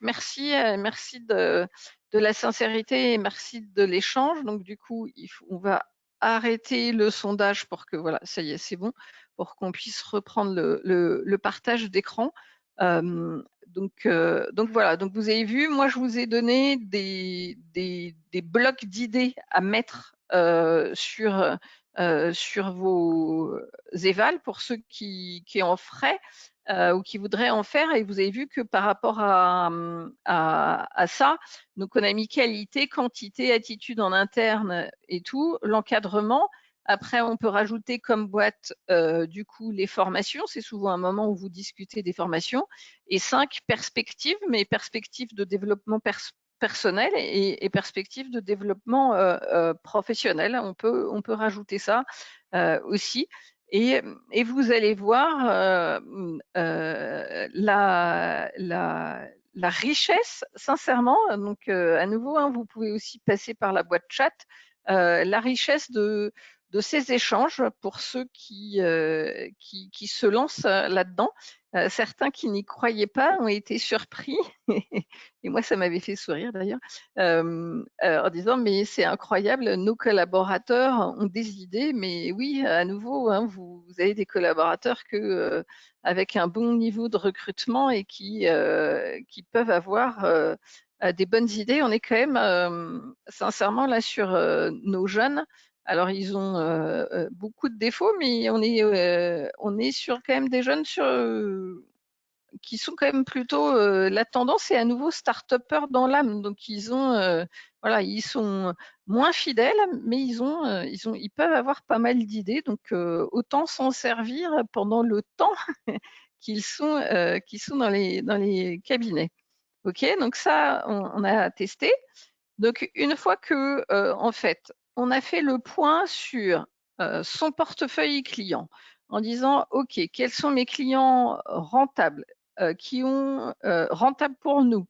merci, merci de la sincérité et merci de l'échange. Donc du coup, on va arrêter le sondage pour que voilà, ça y est, c'est bon, pour qu'on puisse reprendre le partage d'écran. Donc voilà, donc vous avez vu, moi je vous ai donné des blocs d'idées à mettre sur vos évals pour ceux qui en feraient. Ou qui voudraient en faire. Et vous avez vu que par rapport à ça, donc on a mis qualité, quantité, attitude en interne et tout, l'encadrement. Après, on peut rajouter comme boîte, du coup, les formations. C'est souvent un moment où vous discutez des formations. Et 5, perspectives, mais perspectives de développement personnel et perspectives de développement professionnel. On peut rajouter ça aussi. Et vous allez voir la richesse, sincèrement. Donc, à nouveau, hein, vous pouvez aussi passer par la boîte chat. La richesse de ces échanges pour ceux qui se lancent là-dedans. Certains qui n'y croyaient pas ont été surpris, et moi ça m'avait fait sourire d'ailleurs, en disant mais c'est incroyable, nos collaborateurs ont des idées, mais oui, à nouveau, hein, vous avez des collaborateurs que avec un bon niveau de recrutement et qui peuvent avoir des bonnes idées. On est quand même sincèrement là sur nos jeunes. Alors, ils ont beaucoup de défauts, mais on est sur quand même des jeunes qui sont quand même plutôt la tendance est à nouveau start-upper dans l'âme. Donc, voilà, ils sont moins fidèles, mais ils peuvent avoir pas mal d'idées. Donc, autant s'en servir pendant le temps qu'ils sont dans les cabinets. Ok, donc ça, on a testé. Donc, une fois que, en fait, on a fait le point sur son portefeuille client en disant, OK, quels sont mes clients rentables, rentables pour nous,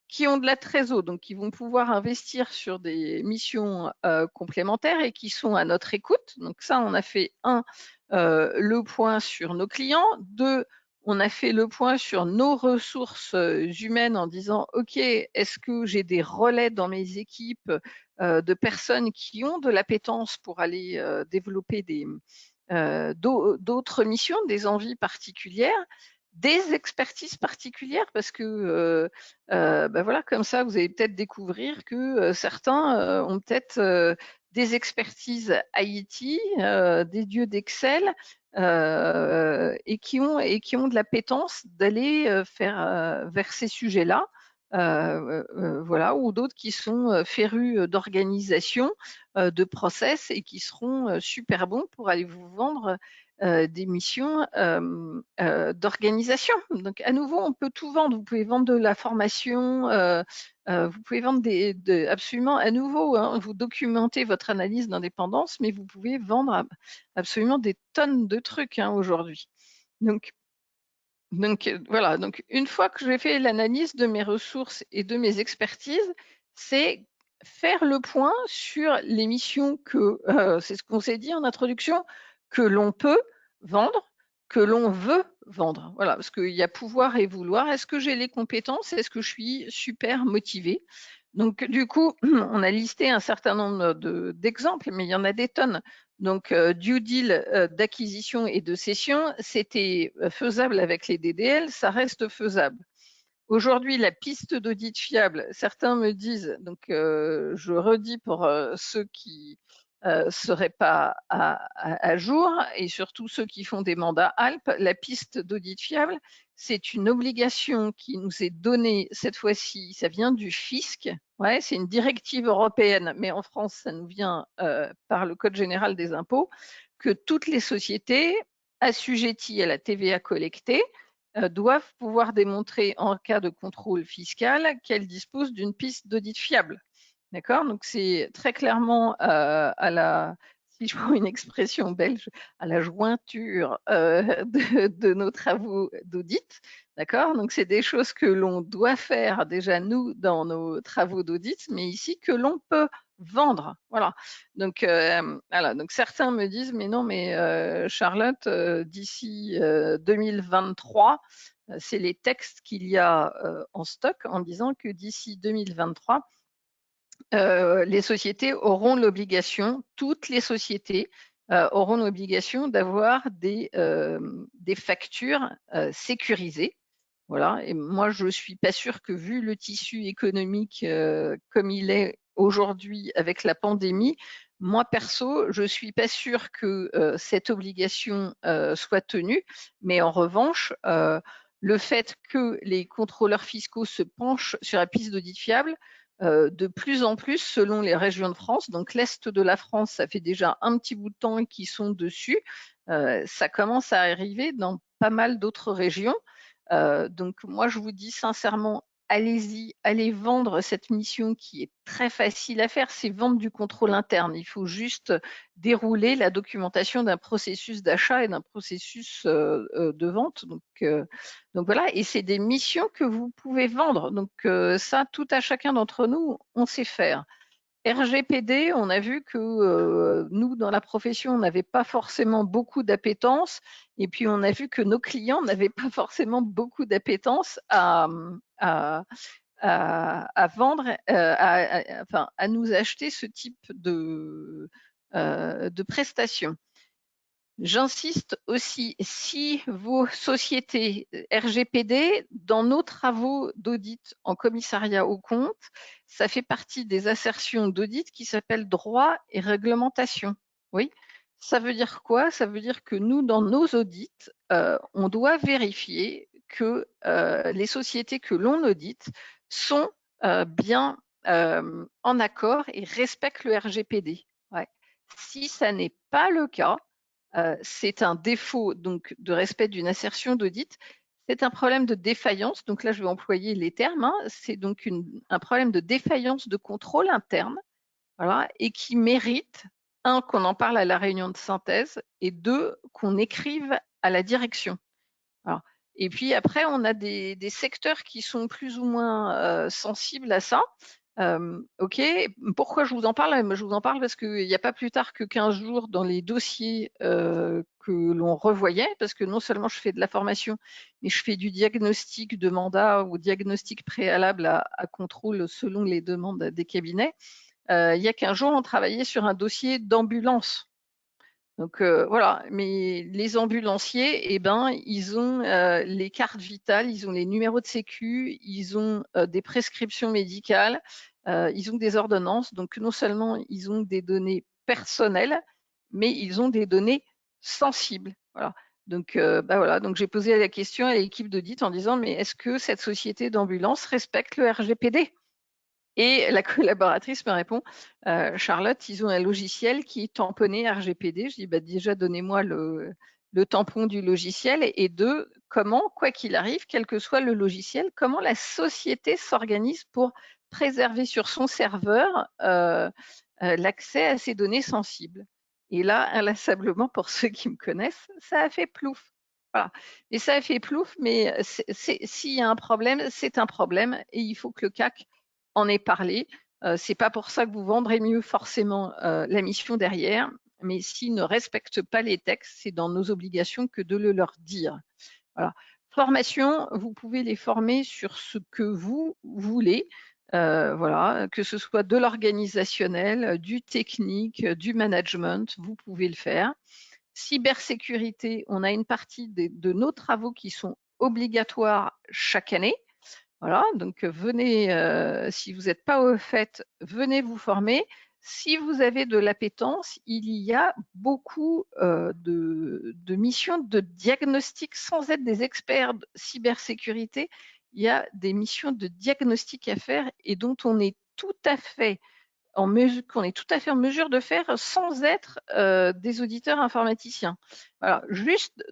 qui ont de la trésor, donc qui vont pouvoir investir sur des missions complémentaires et qui sont à notre écoute. Donc ça, on a fait le point sur nos clients. 2, on a fait le point sur nos ressources humaines en disant, OK, est-ce que j'ai des relais dans mes équipes de personnes qui ont de l'appétence pour aller développer d'autres missions, des envies particulières, des expertises particulières, parce que ben voilà, comme ça, vous allez peut-être découvrir que certains ont peut-être des expertises IT, des dieux d'Excel, et qui ont de l'appétence d'aller faire vers ces sujets-là. Voilà, ou d'autres qui sont férus d'organisation, de process et qui seront super bons pour aller vous vendre des missions d'organisation. Donc, à nouveau, on peut tout vendre. Vous pouvez vendre de la formation, vous pouvez vendre absolument, à nouveau, hein, vous documentez votre analyse d'indépendance, mais vous pouvez vendre absolument des tonnes de trucs hein, aujourd'hui. Donc, voilà, donc une fois que j'ai fait l'analyse de mes ressources et de mes expertises, c'est faire le point sur les missions c'est ce qu'on s'est dit en introduction, que l'on peut vendre, que l'on veut vendre. Voilà, parce qu'il y a pouvoir et vouloir. Est-ce que j'ai les compétences? Est-ce que je suis super motivée? Donc, du coup, on a listé un certain nombre d'exemples, mais il y en a des tonnes. Donc, due deal d'acquisition et de cession, c'était faisable avec les DDL, ça reste faisable. Aujourd'hui, la piste d'audit fiable, certains me disent, donc je redis pour ceux qui seraient pas à jour, et surtout ceux qui font des mandats ALP, la piste d'audit fiable, c'est une obligation qui nous est donnée cette fois-ci, ça vient du fisc, ouais, c'est une directive européenne, mais en France, ça nous vient par le Code général des impôts, que toutes les sociétés assujetties à la TVA collectée doivent pouvoir démontrer en cas de contrôle fiscal qu'elles disposent d'une piste d'audit fiable. D'accord? Donc c'est très clairement à la, si je prends une expression belge, à la jointure de nos travaux d'audit. D'accord? Donc c'est des choses que l'on doit faire déjà nous dans nos travaux d'audit, mais ici que l'on peut vendre. Voilà. Donc voilà. Donc certains me disent mais non mais Charlotte d'ici 2023 c'est les textes qu'il y a en stock en disant que d'ici 2023 les sociétés auront l'obligation, toutes les sociétés auront l'obligation d'avoir des factures sécurisées. Voilà. Et moi, je ne suis pas sûre que vu le tissu économique comme il est aujourd'hui avec la pandémie, moi perso, je ne suis pas sûre que cette obligation soit tenue. Mais en revanche, le fait que les contrôleurs fiscaux se penchent sur la piste d'audit fiable, de plus en plus selon les régions de France. Donc l'Est de la France, ça fait déjà un petit bout de temps qu'ils sont dessus. Ça commence à arriver dans pas mal d'autres régions. Donc moi, je vous dis sincèrement, allez-y, allez vendre cette mission qui est très facile à faire, c'est vendre du contrôle interne. Il faut juste dérouler la documentation d'un processus d'achat et d'un processus de vente. Donc voilà, et c'est des missions que vous pouvez vendre. Donc ça, tout à chacun d'entre nous, on sait faire. RGPD, on a vu que nous, dans la profession, on n'avait pas forcément beaucoup d'appétence, et puis on a vu que nos clients n'avaient pas forcément beaucoup d'appétence à vendre, enfin, à nous acheter ce type de prestations. J'insiste aussi, si vos sociétés RGPD, dans nos travaux d'audit en commissariat aux comptes, ça fait partie des assertions d'audit qui s'appellent droit et réglementation. Oui, ça veut dire quoi? Ça veut dire que nous, dans nos audits, on doit vérifier que les sociétés que l'on audite sont bien en accord et respectent le RGPD. Ouais. Si ça n'est pas le cas, c'est un défaut donc de respect d'une assertion d'audit. C'est un problème de défaillance. Donc là, je vais employer les termes. Hein. C'est donc un problème de défaillance de contrôle interne, voilà, et qui mérite, un, qu'on en parle à la réunion de synthèse, et deux, qu'on écrive à la direction. Alors, et puis après, on a des secteurs qui sont plus ou moins sensibles à ça. Ok, pourquoi je vous en parle? Je vous en parle parce qu'il n'y a pas plus tard que 15 jours dans les dossiers que l'on revoyait, parce que non seulement je fais de la formation, mais je fais du diagnostic de mandat ou diagnostic préalable à contrôle selon les demandes des cabinets. Il y a 15 jours, on travaillait sur un dossier d'ambulance. Donc voilà, mais les ambulanciers, eh ben, ils ont les cartes vitales, ils ont les numéros de sécu, ils ont des prescriptions médicales, ils ont des ordonnances. Donc non seulement ils ont des données personnelles, mais ils ont des données sensibles. Voilà. Donc voilà, donc j'ai posé la question à l'équipe d'audit en disant mais est-ce que cette société d'ambulance respecte le RGPD? Et la collaboratrice me répond, Charlotte, ils ont un logiciel qui est tamponné RGPD. Je dis, bah, déjà, donnez-moi le tampon du logiciel. Et deux, comment, quoi qu'il arrive, quel que soit le logiciel, comment la société s'organise pour préserver sur son serveur l'accès à ces données sensibles. Et là, inlassablement, pour ceux qui me connaissent, ça a fait plouf. Voilà. Et ça a fait plouf, mais s'il y a un problème, c'est un problème et il faut que le CAC en ait parlé. C'est pas pour ça que vous vendrez mieux forcément la mission derrière, mais s'ils ne respectent pas les textes, c'est dans nos obligations que de le leur dire. Voilà. Formation, vous pouvez les former sur ce que vous voulez, voilà, que ce soit de l'organisationnel, du technique, du management, vous pouvez le faire. Cybersécurité, on a une partie de nos travaux qui sont obligatoires chaque année. Voilà, donc venez, si vous n'êtes pas au fait, venez vous former. Si vous avez de l'appétence, il y a beaucoup de missions de diagnostic sans être des experts de cybersécurité. Il y a des missions de diagnostic à faire et dont on est tout à fait en mesure de faire sans être des auditeurs informaticiens. Voilà, juste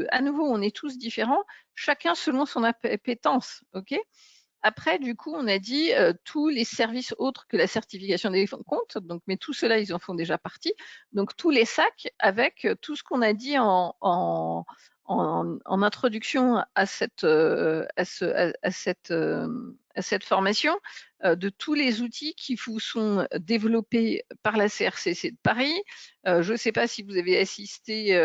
à nouveau, on est tous différents, chacun selon son appétence, ok. Après, du coup, on a dit tous les services autres que la certification des comptes, donc, mais tout cela, ils en font déjà partie. Donc, tous les sacs avec tout ce qu'on a dit en introduction à cette, à cette formation, de tous les outils qui vous sont développés par la CRCC de Paris. Je ne sais pas si vous avez assisté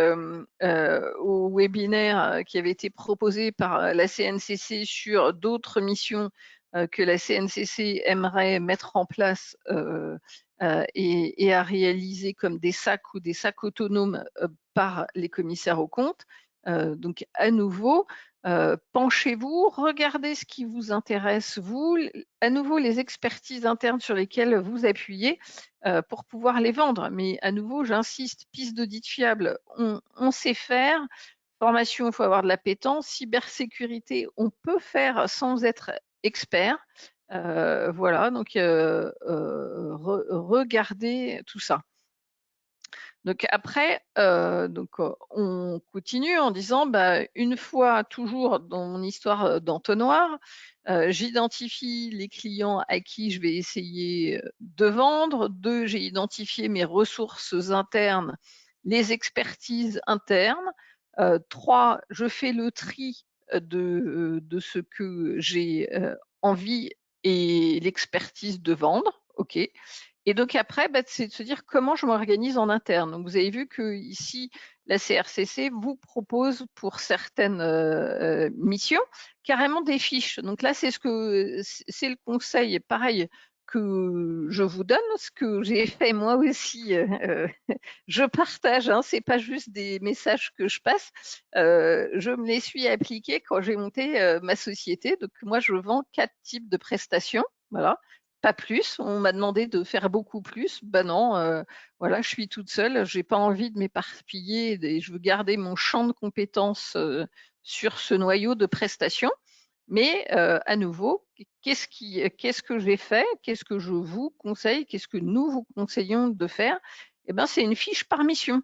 au webinaire qui avait été proposé par la CNCC sur d'autres missions que la CNCC aimerait mettre en place et à réaliser comme des sacs ou des sacs autonomes par les commissaires aux comptes. Donc, à nouveau, penchez-vous, regardez ce qui vous intéresse, vous, à nouveau les expertises internes sur lesquelles vous appuyez pour pouvoir les vendre. Mais à nouveau, j'insiste, piste d'audit fiable, on sait faire. Formation, il faut avoir de l'appétence. Cybersécurité, on peut faire sans être expert. Voilà, donc regardez tout ça. Donc après, on continue en disant, une fois toujours dans mon histoire d'entonnoir, j'identifie les clients à qui je vais essayer de vendre. 2, j'ai identifié mes ressources internes, les expertises internes. 3, je fais le tri de ce que j'ai envie et l'expertise de vendre. OK. Et donc après, c'est de se dire comment je m'organise en interne. Donc vous avez vu que ici, la CRCC vous propose pour certaines missions carrément des fiches. Donc là, c'est le conseil, pareil, que je vous donne, ce que j'ai fait moi aussi. Je partage, hein, c'est pas juste des messages que je passe. Je me les suis appliqués quand j'ai monté ma société. Donc moi, je vends 4 types de prestations. Voilà, pas plus. On m'a demandé de faire beaucoup plus. Ben non, voilà, je suis toute seule. J'ai pas envie de m'éparpiller et je veux garder mon champ de compétences sur ce noyau de prestations. Mais à nouveau, qu'est-ce que j'ai fait? Qu'est-ce que je vous conseille? Qu'est-ce que nous vous conseillons de faire? Eh ben, c'est une fiche par mission.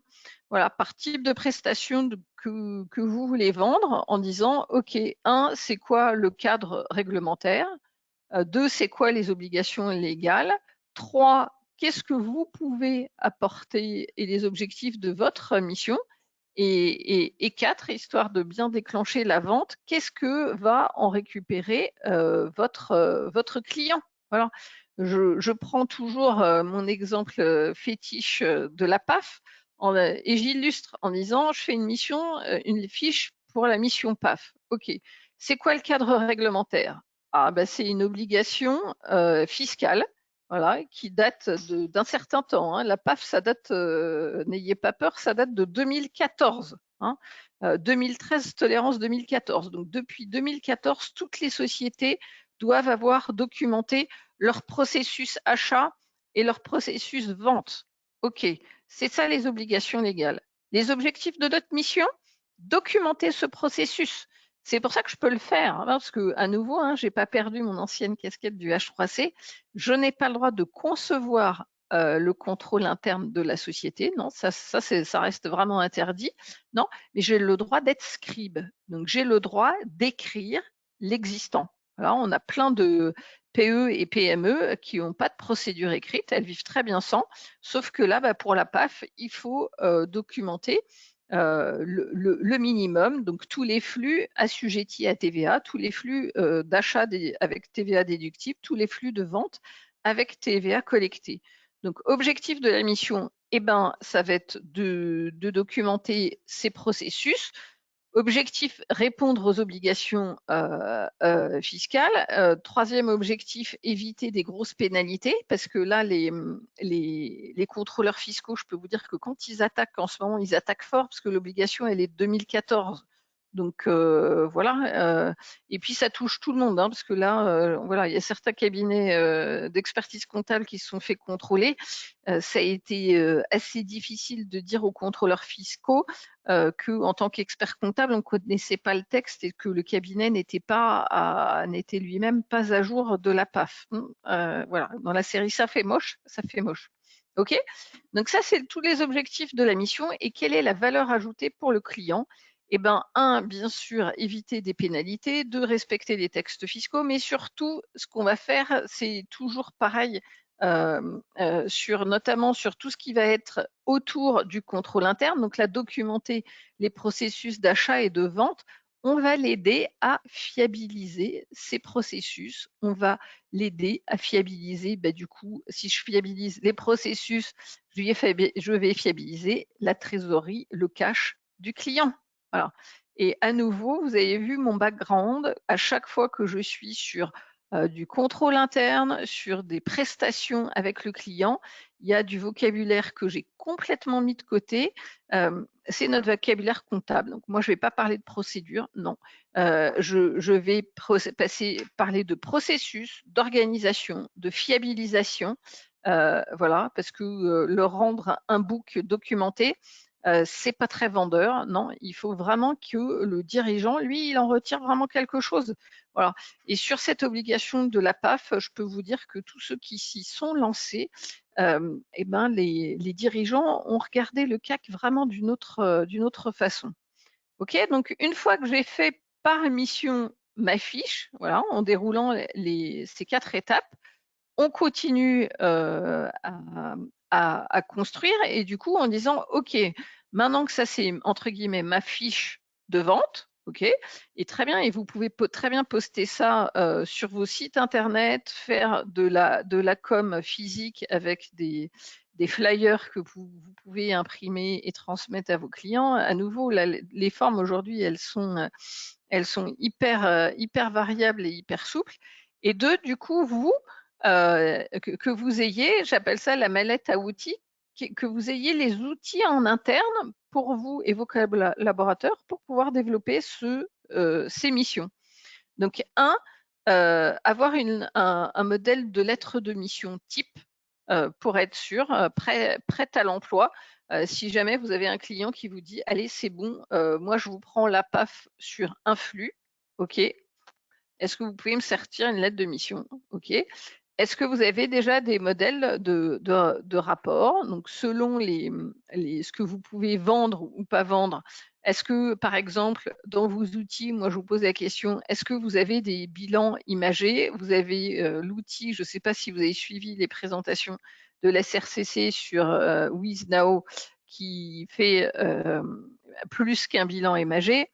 Voilà, par type de prestation que vous voulez vendre en disant, OK, 1, c'est quoi le cadre réglementaire? 2, c'est quoi les obligations légales? 3, qu'est-ce que vous pouvez apporter et les objectifs de votre mission? Et 4, histoire de bien déclencher la vente, qu'est-ce que va en récupérer votre client? Voilà. Je prends toujours mon exemple fétiche de la PAF et j'illustre en disant, je fais une mission, une fiche pour la mission PAF. OK. C'est quoi le cadre réglementaire? Ah, c'est une obligation fiscale, voilà, qui date d'un certain temps. Hein. La PAF, ça date, n'ayez pas peur, ça date de 2014. Hein. 2013, tolérance 2014. Donc depuis 2014, toutes les sociétés doivent avoir documenté leur processus achat et leur processus vente. OK, c'est ça les obligations légales. Les objectifs de notre mission, documenter ce processus. C'est pour ça que je peux le faire, hein, parce que à nouveau, hein, j'ai pas perdu mon ancienne casquette du H3C. Je n'ai pas le droit de concevoir le contrôle interne de la société. Non, ça reste vraiment interdit. Non, mais j'ai le droit d'être scribe. Donc, j'ai le droit d'écrire l'existant. Alors, on a plein de PE et PME qui n'ont pas de procédure écrite. Elles vivent très bien sans. Sauf que là, pour la PAF, il faut documenter le minimum, donc tous les flux assujettis à TVA, tous les flux d'achat avec TVA déductible, tous les flux de vente avec TVA collectée. Donc, objectif de la mission, ça va être de documenter ces processus. Objectif, répondre aux obligations fiscales. Troisième objectif, éviter des grosses pénalités, parce que là, les contrôleurs fiscaux, je peux vous dire que quand ils attaquent en ce moment, ils attaquent fort, parce que l'obligation, elle est de 2014. Donc voilà, et puis ça touche tout le monde, hein, parce que là, voilà, il y a certains cabinets d'expertise comptable qui se sont fait contrôler. Ça a été assez difficile de dire aux contrôleurs fiscaux que, en tant qu'expert comptable, on ne connaissait pas le texte et que le cabinet n'était lui-même pas à jour de la PAF. Voilà, dans la série ça fait moche, ça fait moche. Ok, donc ça c'est tous les objectifs de la mission et quelle est la valeur ajoutée pour le client. Eh ben, bien sûr, éviter des pénalités, deux, respecter les textes fiscaux, mais surtout, ce qu'on va faire, c'est toujours pareil, notamment sur tout ce qui va être autour du contrôle interne. Donc là, documenter les processus d'achat et de vente. On va l'aider à fiabiliser ces processus. On va l'aider à fiabiliser, du coup, si je fiabilise les processus, je vais fiabiliser la trésorerie, le cash du client. Voilà. Et à nouveau, vous avez vu mon background. À chaque fois que je suis sur du contrôle interne, sur des prestations avec le client, il y a du vocabulaire que j'ai complètement mis de côté. C'est notre vocabulaire comptable. Donc moi, je ne vais pas parler de procédure, non. Je vais parler de processus, d'organisation, de fiabilisation. Voilà, parce que leur rendre un book documenté, c'est pas très vendeur, non. Il faut vraiment que le dirigeant, lui, il en retire vraiment quelque chose. Voilà. Et sur cette obligation de la PAF, je peux vous dire que tous ceux qui s'y sont lancés, eh ben les dirigeants ont regardé le CAC vraiment d'une autre façon. Ok, donc une fois que j'ai fait par mission ma fiche, voilà, en déroulant ces 4 étapes, on continue à construire et du coup en disant ok, maintenant que ça c'est entre guillemets ma fiche de vente, ok, et très bien, et vous pouvez très bien poster ça sur vos sites internet, faire de la com physique avec des flyers que vous pouvez imprimer et transmettre à vos clients. À nouveau, les formes aujourd'hui, elles sont hyper variables et hyper souples. Et deux, du coup, que vous ayez, j'appelle ça la mallette à outils, que vous ayez les outils en interne pour vous et vos collaborateurs pour pouvoir développer ces missions. Donc, avoir un modèle de lettre de mission type pour être sûr, prête à l'emploi. Si jamais vous avez un client qui vous dit allez, c'est bon, moi je vous prends la PAF sur un flux, ok. Est-ce que vous pouvez me sortir une lettre de mission, ok. Est-ce que vous avez déjà des modèles de rapport, donc selon ce que vous pouvez vendre ou pas vendre? Est-ce que, par exemple, dans vos outils, moi je vous pose la question, est-ce que vous avez des bilans imagés? Vous avez l'outil, je ne sais pas si vous avez suivi les présentations de la SRCC sur WizNow qui fait plus qu'un bilan imagé.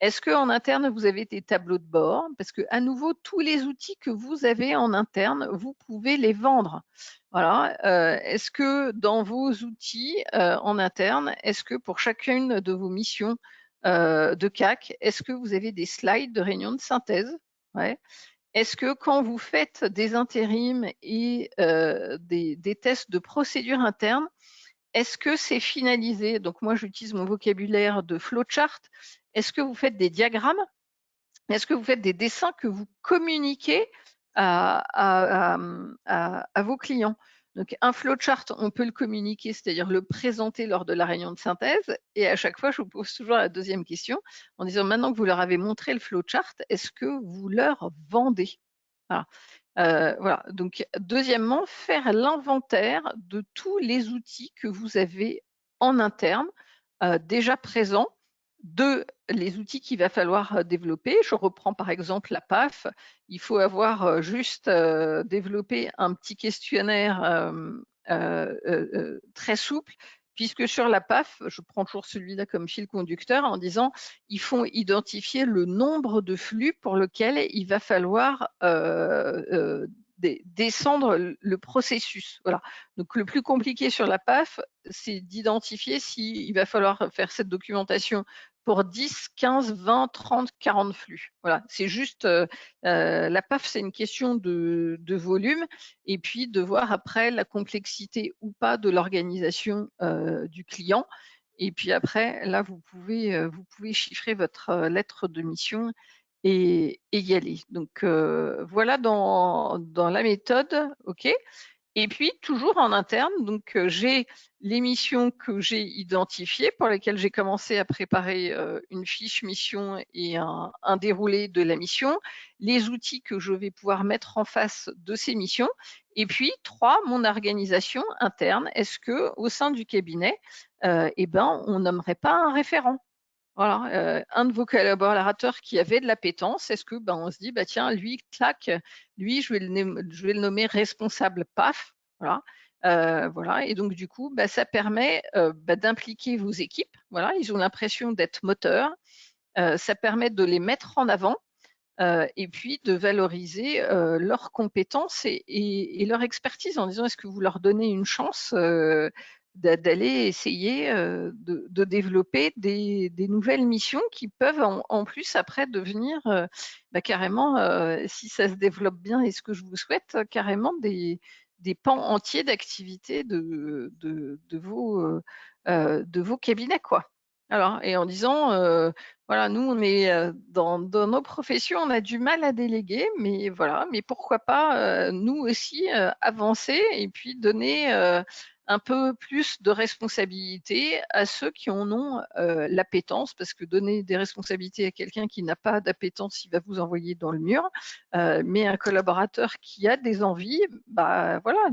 Est-ce qu'en interne, vous avez des tableaux de bord? Parce que, à nouveau, tous les outils que vous avez en interne, vous pouvez les vendre. Voilà. Est-ce que dans vos outils en interne, est-ce que pour chacune de vos missions de CAC, est-ce que vous avez des slides de réunion de synthèse? Ouais. Est-ce que quand vous faites des intérims et des tests de procédure interne, est-ce que c'est finalisé? Donc moi, j'utilise mon vocabulaire de flowchart. Est-ce que vous faites des diagrammes? Est-ce que vous faites des dessins que vous communiquez à vos clients? Donc un flowchart, on peut le communiquer, c'est-à-dire le présenter lors de la réunion de synthèse. Et à chaque fois, je vous pose toujours la deuxième question en disant maintenant que vous leur avez montré le flowchart, est-ce que vous leur vendez? Voilà. Voilà. Donc, deuxièmement, faire l'inventaire de tous les outils que vous avez en interne déjà présents. Deux, les outils qu'il va falloir développer. Je reprends par exemple la PAF. Il faut avoir juste développé un petit questionnaire très souple, puisque sur la PAF, je prends toujours celui-là comme fil conducteur en disant il faut identifier le nombre de flux pour lequel il va falloir descendre le processus. Voilà. Donc le plus compliqué sur la PAF, c'est d'identifier s'il va falloir faire cette documentation pour 10, 15, 20, 30, 40 flux. Voilà, c'est juste la PAF, c'est une question de volume et puis de voir après la complexité ou pas de l'organisation du client. Et puis après, là, vous pouvez chiffrer votre lettre de mission et y aller. Donc, voilà dans la méthode, OK. Et puis, toujours en interne, donc j'ai les missions que j'ai identifiées, pour lesquelles j'ai commencé à préparer une fiche mission et un déroulé de la mission, les outils que je vais pouvoir mettre en face de ces missions, et puis 3, mon organisation interne. Est-ce que au sein du cabinet, on nommerait pas un référent? Voilà, un de vos collaborateurs qui avait de l'appétence, est-ce que on se dit tiens, lui, clac, lui, je vais le nommer responsable PAF, voilà. Voilà, et donc du coup, ça permet d'impliquer vos équipes. Voilà, ils ont l'impression d'être moteurs. Ça permet de les mettre en avant et puis de valoriser leurs compétences et leur expertise en disant est-ce que vous leur donnez une chance d'aller essayer de développer des nouvelles missions qui peuvent en plus après devenir carrément, si ça se développe bien et ce que je vous souhaite, carrément des pans entiers d'activité de vos cabinets, quoi. Alors, et en disant, voilà, nous, on est dans nos professions, on a du mal à déléguer, mais voilà, mais pourquoi pas nous aussi avancer et puis donner un peu plus de responsabilité à ceux qui en ont l'appétence, parce que donner des responsabilités à quelqu'un qui n'a pas d'appétence, il va vous envoyer dans le mur. Mais un collaborateur qui a des envies, voilà,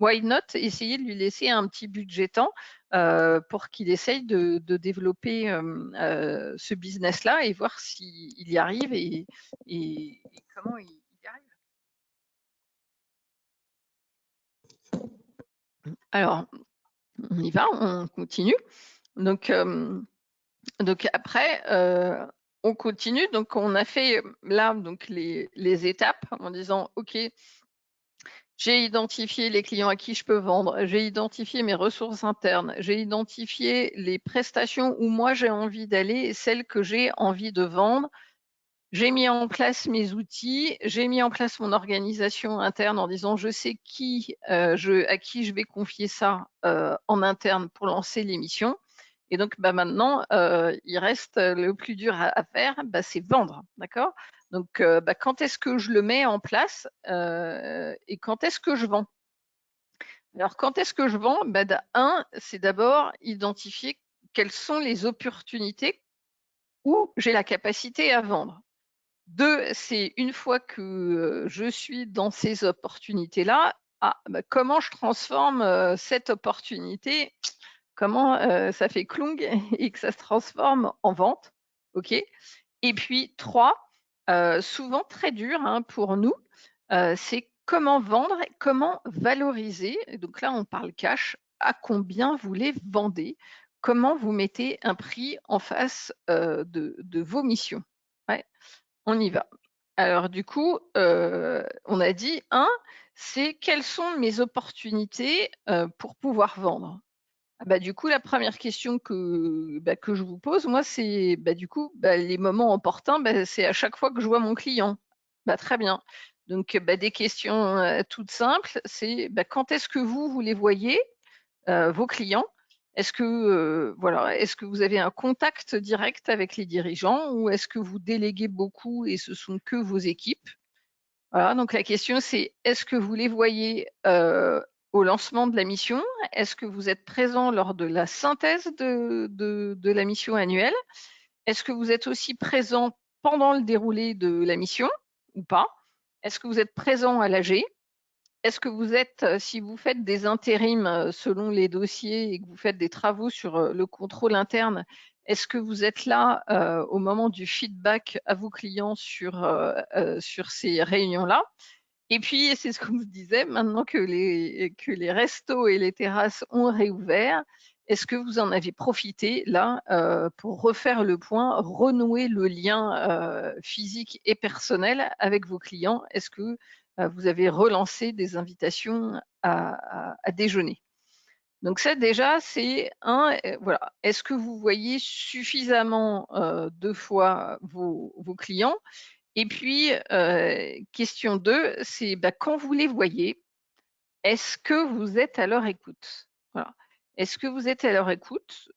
why not essayer de lui laisser un petit budget temps pour qu'il essaye de développer ce business-là et voir s'il y arrive et comment il y arrive. Alors, on y va, on continue. Donc après, on continue. Donc, on a fait là donc les étapes en disant, OK, j'ai identifié les clients à qui je peux vendre, j'ai identifié mes ressources internes, j'ai identifié les prestations où moi j'ai envie d'aller et celles que j'ai envie de vendre. J'ai mis en place mes outils, j'ai mis en place mon organisation interne en disant je sais à qui je vais confier ça en interne pour lancer l'émission. Et donc maintenant, il reste le plus dur à faire, c'est vendre, d'accord? Donc quand est-ce que je le mets en place et quand est-ce que je vends? Alors quand est-ce que je vends? C'est d'abord identifier quelles sont les opportunités où j'ai la capacité à vendre. 2, c'est une fois que je suis dans ces opportunités-là, comment je transforme cette opportunité, comment ça fait clong et que ça se transforme en vente, ok. Et puis 3, souvent très dur pour nous, c'est comment vendre, comment valoriser. Et donc là, on parle cash, à combien vous les vendez, comment vous mettez un prix en face de vos missions. Ouais. On y va. Alors du coup, on a dit c'est quelles sont mes opportunités pour pouvoir vendre. Du coup, la première question que je vous pose, moi, c'est les moments opportuns, c'est à chaque fois que je vois mon client. Très bien. Donc des questions toutes simples, c'est quand est-ce que vous les voyez, vos clients? Est-ce que est-ce que vous avez un contact direct avec les dirigeants ou est-ce que vous déléguez beaucoup et ce sont que vos équipes? Voilà, donc la question c'est est-ce que vous les voyez au lancement de la mission? Est-ce que vous êtes présent lors de la synthèse de la mission annuelle? Est-ce que vous êtes aussi présent pendant le déroulé de la mission ou pas? Est-ce que vous êtes présent à l'AG? Est-ce que vous êtes, si vous faites des intérims selon les dossiers et que vous faites des travaux sur le contrôle interne, est-ce que vous êtes là au moment du feedback à vos clients sur ces réunions-là? Et puis, c'est ce qu'on vous disait, maintenant que les restos et les terrasses ont réouvert, est-ce que vous en avez profité là pour refaire le point, renouer le lien physique et personnel avec vos clients? Est-ce que vous avez relancé des invitations à déjeuner? Donc ça déjà, c'est voilà. Est-ce que vous voyez suffisamment de fois vos clients? Et puis, question 2, c'est quand vous les voyez, est-ce que vous êtes à leur écoute? Voilà. Est-ce que vous êtes à leur écoute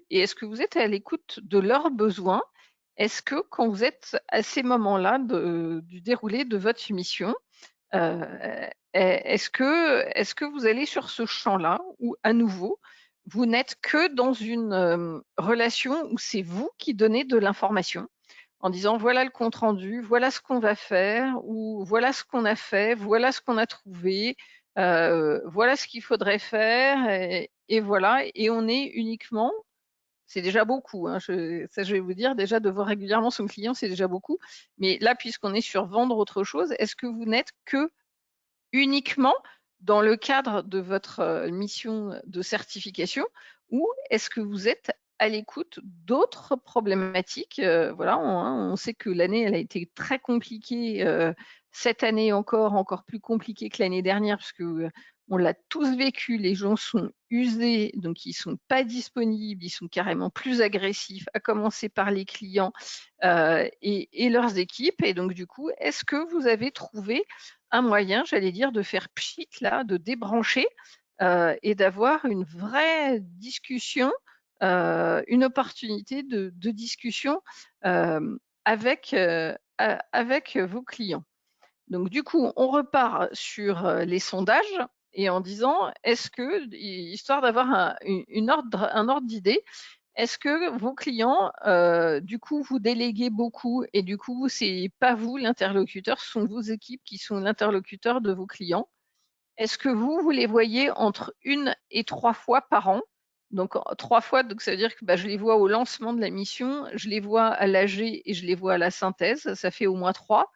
et est-ce que vous êtes à l'écoute de leurs besoins? Est-ce que quand vous êtes à ces moments-là du déroulé de votre mission, est-ce que vous allez sur ce champ-là où, à nouveau, vous n'êtes que dans une relation où c'est vous qui donnez de l'information en disant voilà le compte rendu, voilà ce qu'on va faire, ou voilà ce qu'on a fait, voilà ce qu'on a trouvé, voilà ce qu'il faudrait faire, et voilà. Et on est uniquement, c'est déjà beaucoup, hein, ça je vais vous dire, déjà de voir régulièrement son client, c'est déjà beaucoup. Mais là, puisqu'on est sur vendre autre chose, est-ce que vous n'êtes que uniquement dans le cadre de votre mission de certification, ou est-ce que vous êtes à l'écoute d'autres problématiques? Voilà, on sait que l'année, elle a été très compliquée, cette année encore plus compliquée que l'année dernière, parce que on l'a tous vécu, les gens sont usés, donc ils sont pas disponibles, ils sont carrément plus agressifs, à commencer par les clients et leurs équipes. Et donc du coup, est-ce que vous avez trouvé un moyen, j'allais dire, de faire pchit là, de débrancher et d'avoir une vraie discussion, une opportunité de discussion avec vos clients? Donc du coup, on repart sur les sondages et en disant, est-ce que, histoire d'avoir un ordre d'idée, est-ce que vos clients, du coup, vous déléguez beaucoup et du coup, c'est pas vous l'interlocuteur, ce sont vos équipes qui sont l'interlocuteur de vos clients? Est-ce que vous les voyez entre 1 et 3 fois par an? Donc 3 fois, donc ça veut dire que je les vois au lancement de la mission, je les vois à l'AG et je les vois à la synthèse, ça fait au moins 3.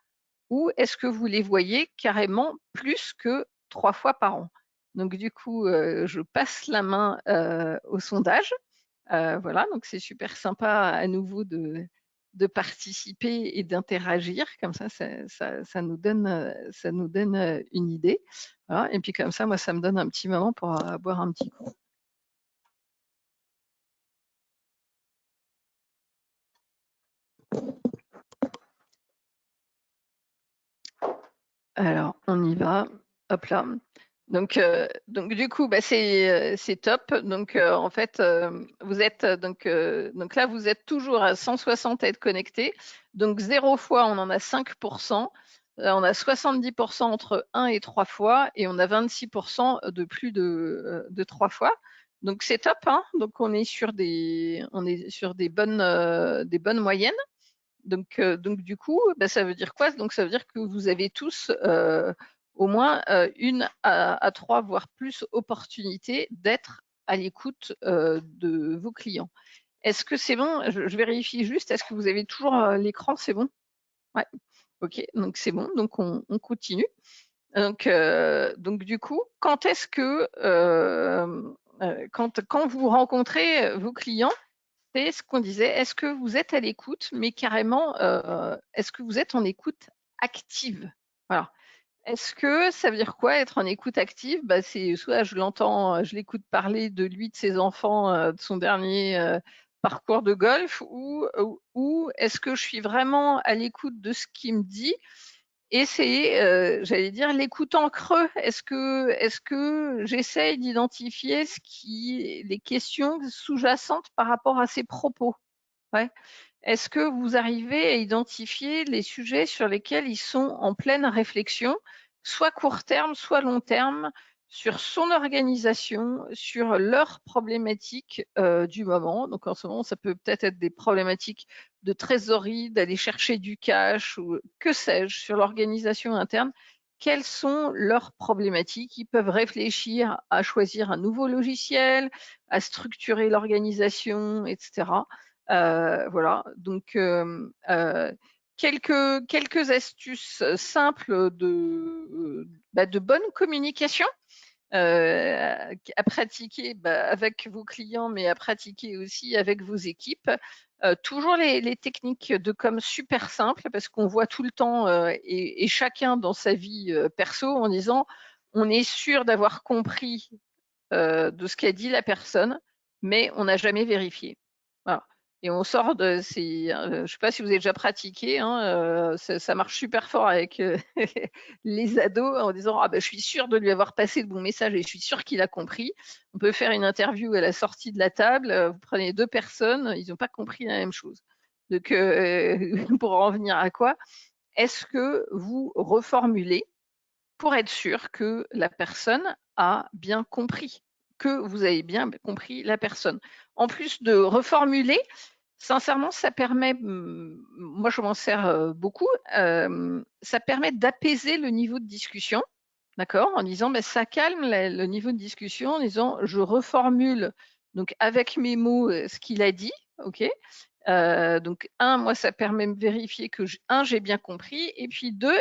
Ou est-ce que vous les voyez carrément plus que 3 fois par an? Donc du coup, je passe la main au sondage. Voilà, donc c'est super sympa à nouveau de participer et d'interagir. Comme ça nous donne une idée. Voilà, et puis comme ça, moi, ça me donne un petit moment pour boire un petit coup. Alors, on y va. Hop là. Donc du coup, c'est top. Donc en fait, vous êtes donc là, vous êtes toujours à 160 à être connectés. Donc 0 fois, on en a 5%. On a 70% entre 1 et 3 fois, et on a 26% de plus de 3 fois. Donc c'est top, hein. Donc on est sur des bonnes moyennes. Donc du coup, ça veut dire quoi? Donc ça veut dire que vous avez tous au moins 1 à 3, voire plus, opportunités d'être à l'écoute de vos clients. Est-ce que c'est bon? Je vérifie juste, est-ce que vous avez toujours l'écran? C'est bon? Ouais, ok, donc c'est bon, donc on continue. Donc du coup, quand est-ce que quand vous rencontrez vos clients, c'est ce qu'on disait, est-ce que vous êtes à l'écoute, mais carrément, est-ce que vous êtes en écoute active? Voilà. Est-ce que ça veut dire quoi être en écoute active? C'est soit je l'écoute parler de lui, de ses enfants, de son dernier parcours de golf, ou est-ce que je suis vraiment à l'écoute de ce qu'il me dit? Et c'est, j'allais dire, l'écoute en creux. Est-ce que j'essaye d'identifier les questions sous-jacentes par rapport à ses propos? Ouais. Est-ce que vous arrivez à identifier les sujets sur lesquels ils sont en pleine réflexion, soit court terme, soit long terme, sur son organisation, sur leurs problématiques du moment? Donc en ce moment, ça peut peut-être être des problématiques de trésorerie, d'aller chercher du cash, ou que sais-je, sur l'organisation interne. Quelles sont leurs problématiques? Ils peuvent réfléchir à choisir un nouveau logiciel, à structurer l'organisation, etc. Voilà, donc quelques astuces simples de bonne communication à pratiquer avec vos clients, mais à pratiquer aussi avec vos équipes. Toujours les techniques de com super simples, parce qu'on voit tout le temps et chacun dans sa vie perso, en disant on est sûr d'avoir compris de ce qu'a dit la personne, mais on n'a jamais vérifié. Voilà. et on sort de ces… je ne sais pas si vous avez déjà pratiqué, hein, ça marche super fort avec les ados en disant « Ah ben, je suis sûre de lui avoir passé le bon message et je suis sûre qu'il a compris ». On peut faire une interview à la sortie de la table, vous prenez 2 personnes, ils n'ont pas compris la même chose. Donc, pour en venir à quoi? Est-ce que vous reformulez pour être sûr que la personne a bien compris, que vous avez bien compris la personne? En plus de reformuler, sincèrement, ça permet, moi je m'en sers beaucoup, ça permet d'apaiser le niveau de discussion, d'accord? En disant, ben, ça calme le niveau de discussion, en disant, je reformule donc avec mes mots ce qu'il a dit, ok? Donc, moi, ça permet de vérifier que, j'ai bien compris, et puis 2,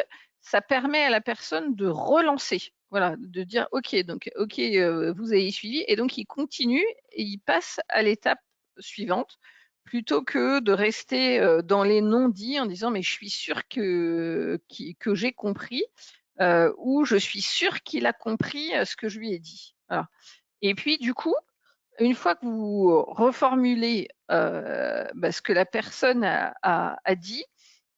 ça permet à la personne de relancer. Voilà, de dire, OK, donc, OK, vous avez suivi, et donc il continue et il passe à l'étape suivante, plutôt que de rester dans les non-dits en disant, mais je suis sûre que j'ai compris, ou je suis sûre qu'il a compris ce que je lui ai dit. Voilà. Et puis, du coup, une fois que vous reformulez ce que la personne a dit,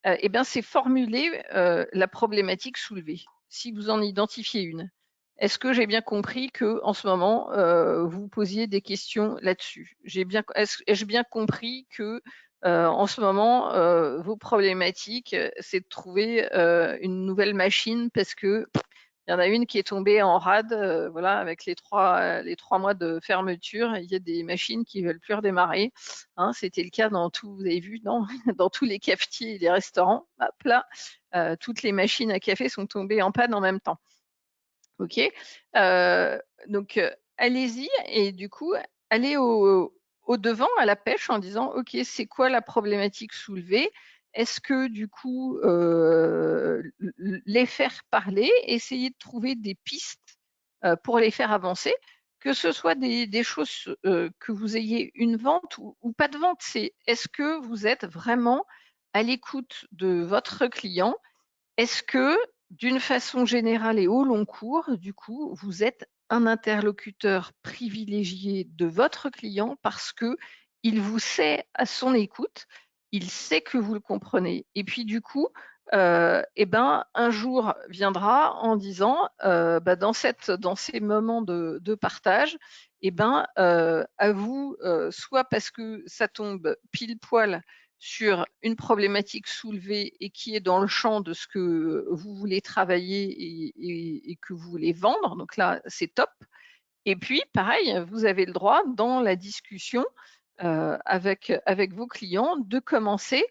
eh bien, c'est formuler la problématique soulevée, si vous en identifiez une. Est-ce que j'ai bien compris que en ce moment, vous posiez des questions là-dessus? Ai-je bien compris que en ce moment, vos problématiques, c'est de trouver une nouvelle machine parce que il y en a une qui est tombée en rade, voilà, avec les 3 mois de fermeture. Il y a des machines qui veulent plus redémarrer, hein. C'était le cas dans tout, vous avez vu, dans tous les cafetiers et les restaurants. Hop là, toutes les machines à café sont tombées en panne en même temps. OK? Donc, allez-y, et du coup, allez au devant, à la pêche, en disant: «OK, c'est quoi la problématique soulevée?» Est-ce que du coup, les faire parler, essayer de trouver des pistes, pour les faire avancer, que ce soit des choses, que vous ayez une vente ou pas de vente. C'est est-ce que vous êtes vraiment à l'écoute de votre client? Est-ce que, d'une façon générale et au long cours, du coup, vous êtes un interlocuteur privilégié de votre client parce que il vous sait à son écoute, il sait que vous le comprenez, et puis du coup, eh ben, un jour viendra en disant, dans ces moments de partage, eh ben, à vous, soit parce que ça tombe pile poil sur une problématique soulevée et qui est dans le champ de ce que vous voulez travailler et que vous voulez vendre. Donc là, c'est top. Et puis, pareil, vous avez le droit, dans la discussion avec vos clients, de commencer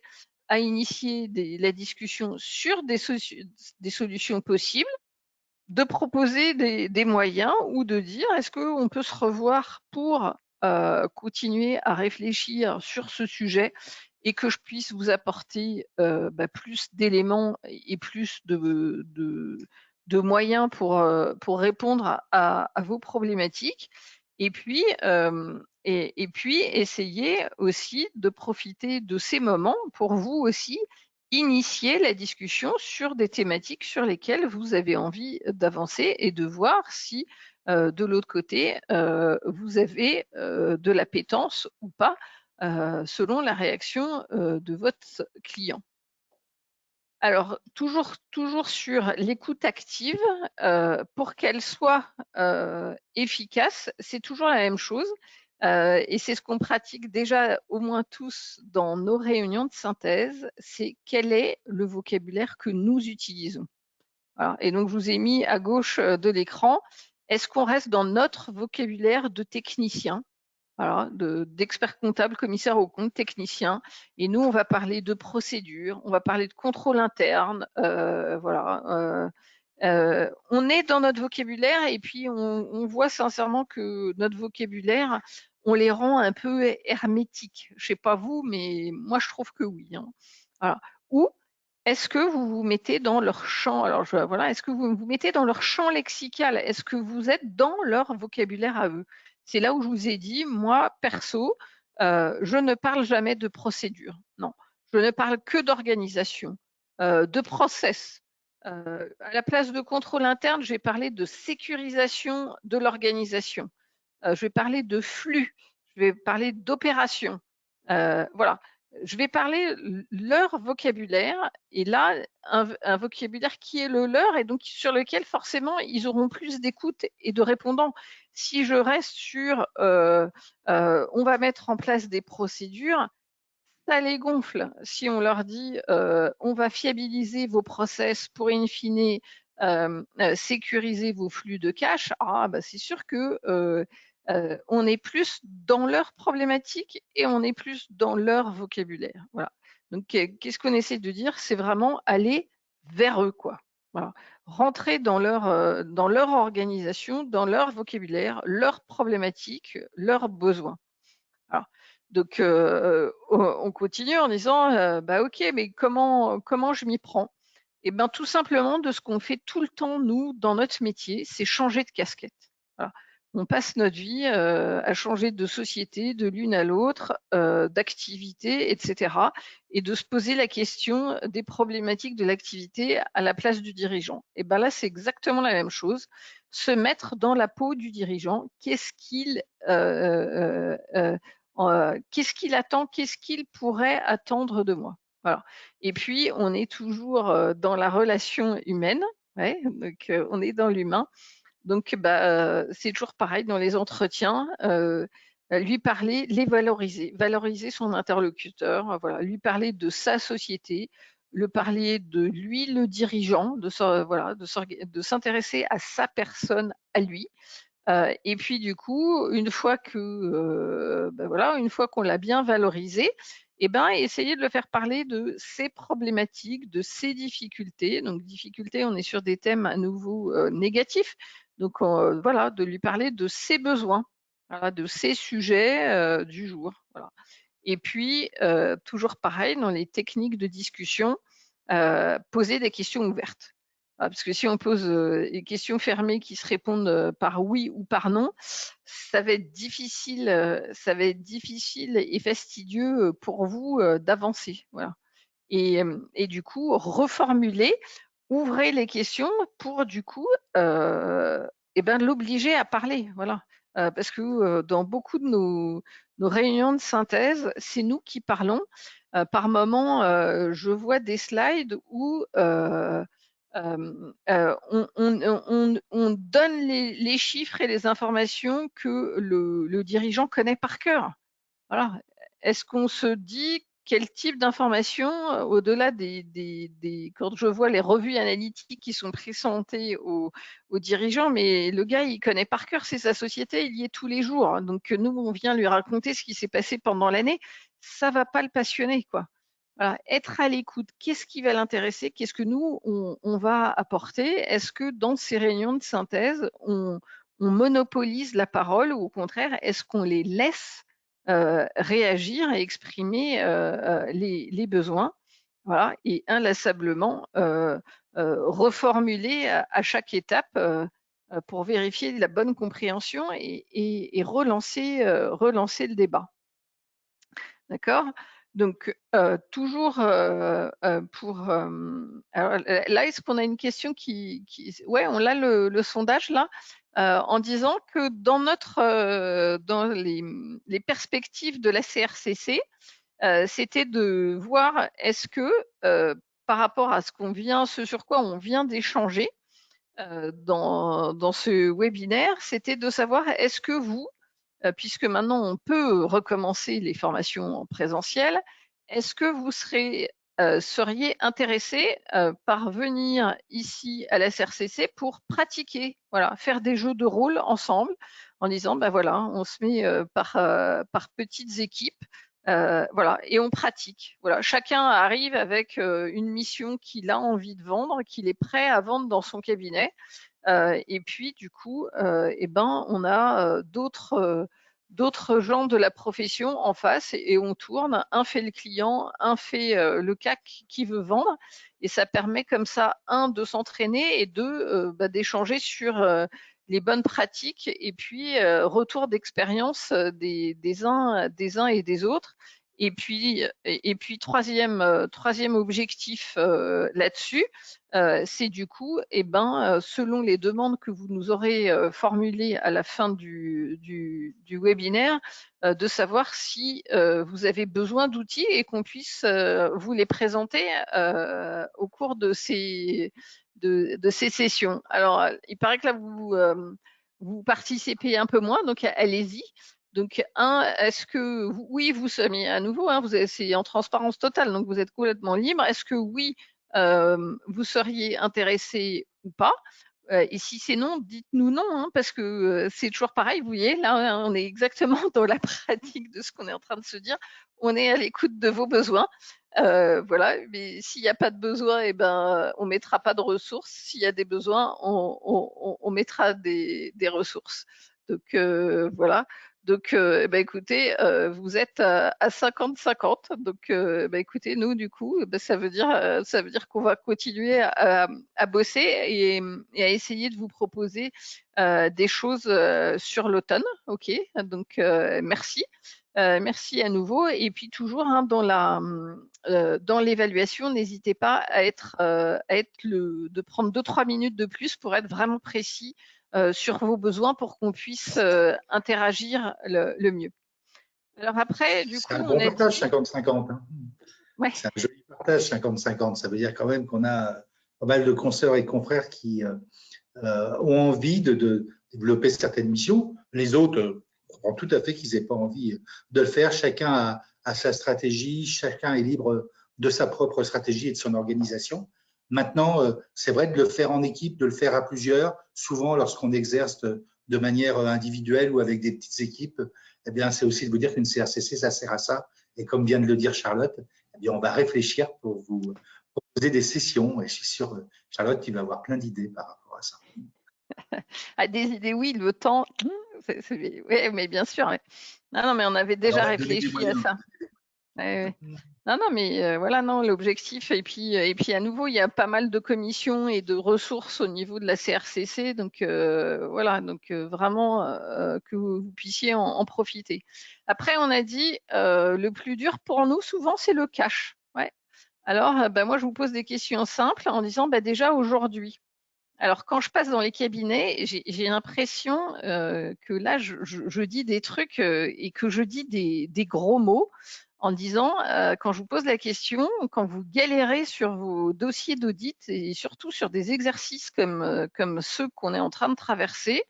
à initier la discussion sur des solutions possibles, de proposer des moyens, ou de dire, est-ce qu'on peut se revoir pour continuer à réfléchir sur ce sujet et que je puisse vous apporter plus d'éléments et plus de moyens pour répondre à vos problématiques. Et puis, essayer aussi de profiter de ces moments pour vous aussi initier la discussion sur des thématiques sur lesquelles vous avez envie d'avancer, et de voir si de l'autre côté, vous avez de l'appétence ou pas, selon la réaction de votre client. Alors, toujours sur l'écoute active, pour qu'elle soit efficace, c'est toujours la même chose, et c'est ce qu'on pratique déjà au moins tous dans nos réunions de synthèse, c'est quel est le vocabulaire que nous utilisons. Voilà. Et donc, je vous ai mis à gauche de l'écran, est-ce qu'on reste dans notre vocabulaire de technicien? Voilà, d'experts comptables, commissaires aux comptes, techniciens. Et nous, on va parler de procédure, on va parler de contrôle interne. Voilà. On est dans notre vocabulaire, et puis on voit sincèrement que notre vocabulaire, on les rend un peu hermétiques. Je ne sais pas vous, mais moi, je trouve que oui, hein. Voilà. Ou est-ce que vous vous mettez dans leur champ? Alors, voilà, est-ce que vous vous mettez dans leur champ lexical? Est-ce que vous êtes dans leur vocabulaire à eux? C'est là où je vous ai dit, moi, perso, je ne parle jamais de procédure. Non, je ne parle que d'organisation, de process. À la place de contrôle interne, je vais parler de sécurisation de l'organisation. Je vais parler de flux, je vais parler d'opération. Voilà. Je vais parler leur vocabulaire, et là, un vocabulaire qui est le leur et donc sur lequel forcément ils auront plus d'écoute et de répondants. Si je reste sur on va mettre en place des procédures, ça les gonfle. Si on leur dit on va fiabiliser vos process pour in fine sécuriser vos flux de cash, c'est sûr que on est plus dans leur problématique et on est plus dans leur vocabulaire. Voilà. Donc, qu'est-ce qu'on essaie de dire? C'est vraiment aller vers eux, quoi. Voilà. Rentrer dans leur organisation, dans leur vocabulaire, leurs problématiques, leurs besoins. Alors, donc, on continue en disant, OK, mais comment je m'y prends? Eh ben, tout simplement de ce qu'on fait tout le temps, nous, dans notre métier, c'est changer de casquette. Voilà. On passe notre vie à changer de société de l'une à l'autre, d'activité, etc. Et de se poser la question des problématiques de l'activité à la place du dirigeant. Et ben là, c'est exactement la même chose. Se mettre dans la peau du dirigeant. Qu'est-ce qu'il attend? Qu'est-ce qu'il pourrait attendre de moi? Voilà. Et puis, on est toujours dans la relation humaine. Ouais, donc, on est dans l'humain. Donc, c'est toujours pareil dans les entretiens. Lui parler, les valoriser son interlocuteur, voilà, lui parler de sa société, le parler de lui, le dirigeant, de s'intéresser à sa personne, à lui. Et puis du coup, une fois qu'on l'a bien valorisé, essayer de le faire parler de ses problématiques, de ses difficultés. Donc difficultés, on est sur des thèmes à nouveau négatifs. Donc de lui parler de ses besoins, voilà, de ses sujets du jour. Voilà. Et puis toujours pareil dans les techniques de discussion, poser des questions ouvertes. Parce que si on pose des questions fermées qui se répondent par oui ou par non, ça va être difficile et fastidieux pour vous d'avancer. Voilà. Et du coup, reformuler, ouvrez les questions pour du coup l'obliger à parler. Voilà. Parce que dans beaucoup de nos réunions de synthèse, c'est nous qui parlons. Par moment, je vois des slides où on donne les chiffres et les informations que le dirigeant connaît par cœur. Voilà. Est-ce qu'on se dit quel type d'informations, au-delà quand je vois les revues analytiques qui sont présentées aux dirigeants, mais le gars, il connaît par cœur, c'est sa société, il y est tous les jours. Donc, nous, on vient lui raconter ce qui s'est passé pendant l'année, ça va pas le passionner, quoi. Voilà, être à l'écoute, qu'est-ce qui va l'intéresser? Qu'est-ce que nous, on va apporter? Est-ce que dans ces réunions de synthèse, on monopolise la parole ou au contraire, est-ce qu'on les laisse réagir et exprimer les besoins? Voilà, et inlassablement reformuler à chaque étape pour vérifier la bonne compréhension et relancer le débat. D'accord? Donc, toujours pour. Alors, là, est-ce qu'on a une question ouais, on a le sondage là, en disant que dans les perspectives de la CRCC, c'était de voir est-ce que par rapport à ce sur quoi on vient d'échanger dans ce webinaire, c'était de savoir est-ce que vous, puisque maintenant on peut recommencer les formations en présentiel, est-ce que vous seriez intéressé par venir ici à la CRCC pour pratiquer, voilà, faire des jeux de rôle ensemble en disant, voilà, on se met par petites équipes, voilà, et on pratique. Voilà, chacun arrive avec une mission qu'il a envie de vendre, qu'il est prêt à vendre dans son cabinet. Et puis du coup, on a d'autres gens de la profession en face et on tourne. Un fait le client, un fait le cas qui veut vendre, et ça permet comme ça, de s'entraîner et d'échanger sur les bonnes pratiques et puis retour d'expérience des uns et des autres. Et puis troisième objectif là-dessus, c'est du coup, selon les demandes que vous nous aurez formulées à la fin du webinaire, de savoir si vous avez besoin d'outils et qu'on puisse vous les présenter au cours de ces sessions. Alors, il paraît que là, vous participez un peu moins, donc allez-y. Donc, est-ce que oui, vous sommes à nouveau, c'est en transparence totale, donc vous êtes complètement libre. Est-ce que oui, vous seriez intéressé ou pas? Et si c'est non, dites-nous non, parce que c'est toujours pareil. Vous voyez, là, on est exactement dans la pratique de ce qu'on est en train de se dire. On est à l'écoute de vos besoins. Voilà, mais s'il n'y a pas de besoin, on mettra pas de ressources. S'il y a des besoins, on mettra des ressources. Donc voilà. Donc, écoutez, vous êtes à 50-50. Donc, écoutez, nous, du coup, ça veut dire qu'on va continuer à bosser et à essayer de vous proposer des choses sur l'automne. OK, donc merci. Merci à nouveau. Et puis toujours dans l'évaluation, n'hésitez pas de prendre 2-3 minutes de plus pour être vraiment précis sur vos besoins pour qu'on puisse interagir le mieux. Alors après, du coup, C'est un bon partage, 50-50. Ouais. C'est un joli partage, 50-50. Ça veut dire quand même qu'on a pas mal de consoeurs et confrères qui ont envie de développer certaines missions. Les autres, je comprends tout à fait qu'ils n'aient pas envie de le faire. Chacun a sa stratégie, chacun est libre de sa propre stratégie et de son organisation. Maintenant, c'est vrai de le faire en équipe, de le faire à plusieurs. Souvent, lorsqu'on exerce de manière individuelle ou avec des petites équipes, eh bien, c'est aussi de vous dire qu'une CRCC, ça sert à ça. Et comme vient de le dire Charlotte, eh bien, on va réfléchir pour vous proposer des sessions. Et je suis sûr, Charlotte, tu vas avoir plein d'idées par rapport à ça. Des idées, oui, le temps. Oui, mais bien sûr. Ouais. Non, mais on avait déjà réfléchi à ça. Ouais. Non, mais voilà, non, l'objectif. Et puis à nouveau, il y a pas mal de commissions et de ressources au niveau de la CRCC. Donc voilà, donc vraiment que vous puissiez en profiter. Après, on a dit le plus dur pour nous, souvent, c'est le cash. Ouais. Alors, moi, je vous pose des questions simples en disant déjà aujourd'hui. Alors, quand je passe dans les cabinets, j'ai l'impression que là, je dis des trucs et que je dis des gros mots en disant, quand je vous pose la question, quand vous galérez sur vos dossiers d'audit et surtout sur des exercices comme ceux qu'on est en train de traverser,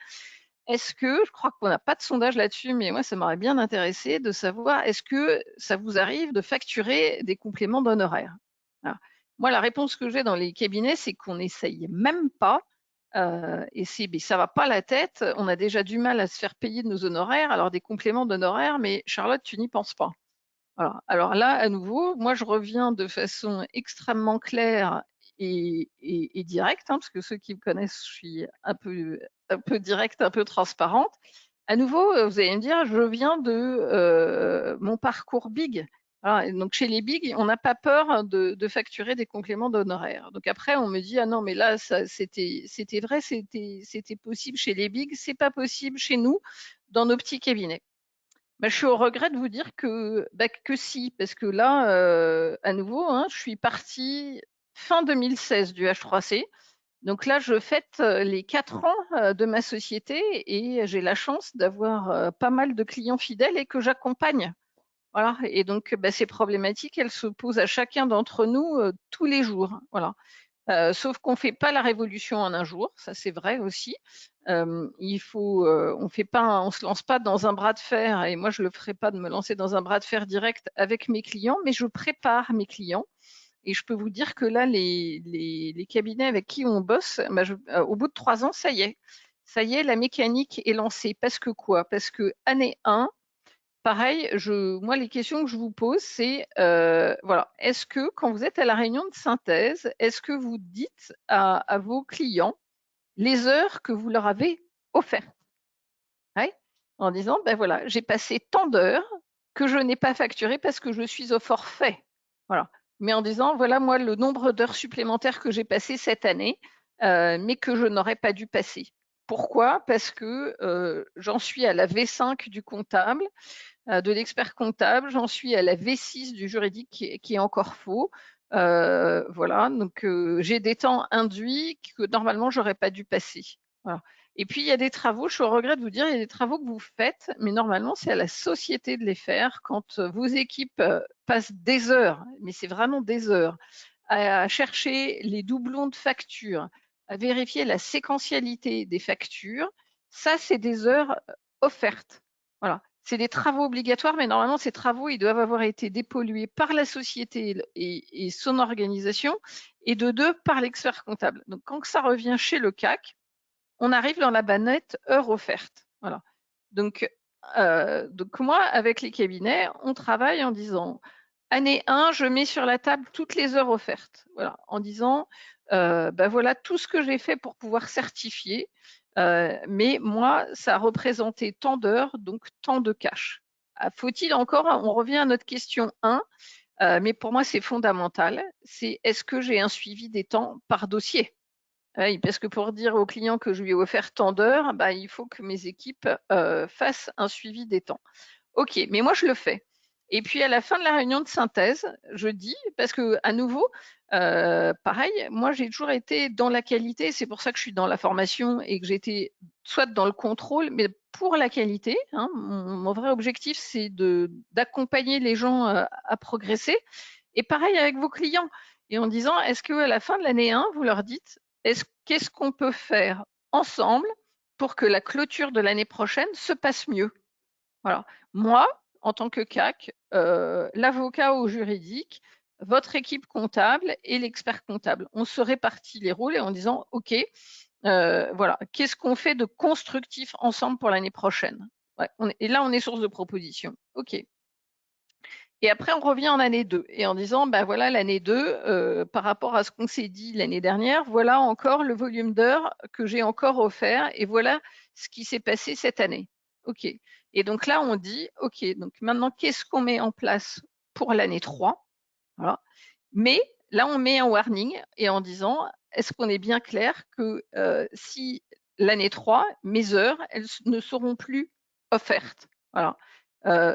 est-ce que, je crois qu'on n'a pas de sondage là-dessus, mais moi, ça m'aurait bien intéressé de savoir, est-ce que ça vous arrive de facturer des compléments d'honoraires? Voilà. Moi, la réponse que j'ai dans les cabinets, c'est qu'on n'essaye même pas. Et ça va pas la tête. On a déjà du mal à se faire payer de nos honoraires. Alors, des compléments d'honoraires, mais Charlotte, tu n'y penses pas. Voilà. Alors là, à nouveau, moi, je reviens de façon extrêmement claire et directe, parce que ceux qui me connaissent, je suis un peu directe, un peu transparente. À nouveau, vous allez me dire, je viens de mon parcours big. Alors, donc chez les big, on n'a pas peur de facturer des compléments d'honoraires. Donc après, on me dit, ah non, mais là, c'était vrai, c'était possible chez les big, c'est pas possible chez nous, dans nos petits cabinets. Je suis au regret de vous dire que si, parce que là, à nouveau, je suis partie fin 2016 du H3C. Donc là, je fête les 4 ans de ma société et j'ai la chance d'avoir pas mal de clients fidèles et que j'accompagne. Voilà. Et donc, ces problématiques, elles se posent à chacun d'entre nous tous les jours. Voilà. Sauf qu'on ne fait pas la révolution en un jour, ça c'est vrai aussi. On se lance pas dans un bras de fer, et moi je le ferai pas de me lancer dans un bras de fer direct avec mes clients, mais je prépare mes clients. Et je peux vous dire que là, les cabinets avec qui on bosse, au bout de 3 ans, ça y est, la mécanique est lancée. Parce que quoi? Parce que année 1, pareil, moi, les questions que je vous pose, c'est, voilà, est-ce que quand vous êtes à la réunion de synthèse, est-ce que vous dites à vos clients les heures que vous leur avez offertes? Ouais, en disant, voilà, j'ai passé tant d'heures que je n'ai pas facturé parce que je suis au forfait. Voilà. Mais en disant, voilà, moi, le nombre d'heures supplémentaires que j'ai passées cette année, mais que je n'aurais pas dû passer. Pourquoi? Parce que j'en suis à la V5 du comptable, de l'expert comptable, j'en suis à la V6 du juridique qui est encore faux. Voilà, donc j'ai des temps induits que normalement j'aurais pas dû passer. Voilà. Et puis il y a des travaux, je suis au regret de vous dire, il y a des travaux que vous faites, mais normalement c'est à la société de les faire quand vos équipes passent des heures, mais c'est vraiment des heures, à chercher les doublons de factures, à vérifier la séquentialité des factures. Ça, c'est des heures offertes. Voilà. C'est des travaux obligatoires, mais normalement, ces travaux, ils doivent avoir été dépollués par la société et son organisation, et de deux, par l'expert comptable. Donc, quand ça revient chez le CAC, on arrive dans la banette heures offertes. Voilà. Donc moi, avec les cabinets, on travaille en disant année 1, je mets sur la table toutes les heures offertes. Voilà, en disant ben voilà tout ce que j'ai fait pour pouvoir certifier. Mais moi, ça a représenté tant d'heures, donc tant de cash. Faut-il encore, on revient à notre question 1, mais pour moi c'est fondamental, c'est est-ce que j'ai un suivi des temps par dossier? Oui, parce que pour dire au client que je lui ai offert tant d'heures, bah, il faut que mes équipes fassent un suivi des temps. Ok, mais moi je le fais. Et puis à la fin de la réunion de synthèse, je dis, parce que à nouveau, pareil, moi j'ai toujours été dans la qualité, c'est pour ça que je suis dans la formation et que j'étais soit dans le contrôle, mais pour la qualité. Hein, mon vrai objectif, c'est d'accompagner les gens à progresser. Et pareil avec vos clients. Et en disant, est-ce qu'à la fin de l'année 1, vous leur dites, qu'est-ce qu'on peut faire ensemble pour que la clôture de l'année prochaine se passe mieux? Voilà. Moi, en tant que CAC, l'avocat au juridique, votre équipe comptable et l'expert comptable, on se répartit les rôles et en disant, OK, voilà, qu'est-ce qu'on fait de constructif ensemble pour l'année prochaine? Ouais, et là, on est source de propositions. OK. Et après, on revient en année 2 et en disant, ben voilà, l'année 2, par rapport à ce qu'on s'est dit l'année dernière, voilà encore le volume d'heures que j'ai encore offert et voilà ce qui s'est passé cette année. OK. Et donc là, on dit, OK, donc maintenant, qu'est-ce qu'on met en place pour l'année 3? Voilà. Mais là, on met un warning et en disant, est-ce qu'on est bien clair que si l'année 3, mes heures, elles ne seront plus offertes? Voilà.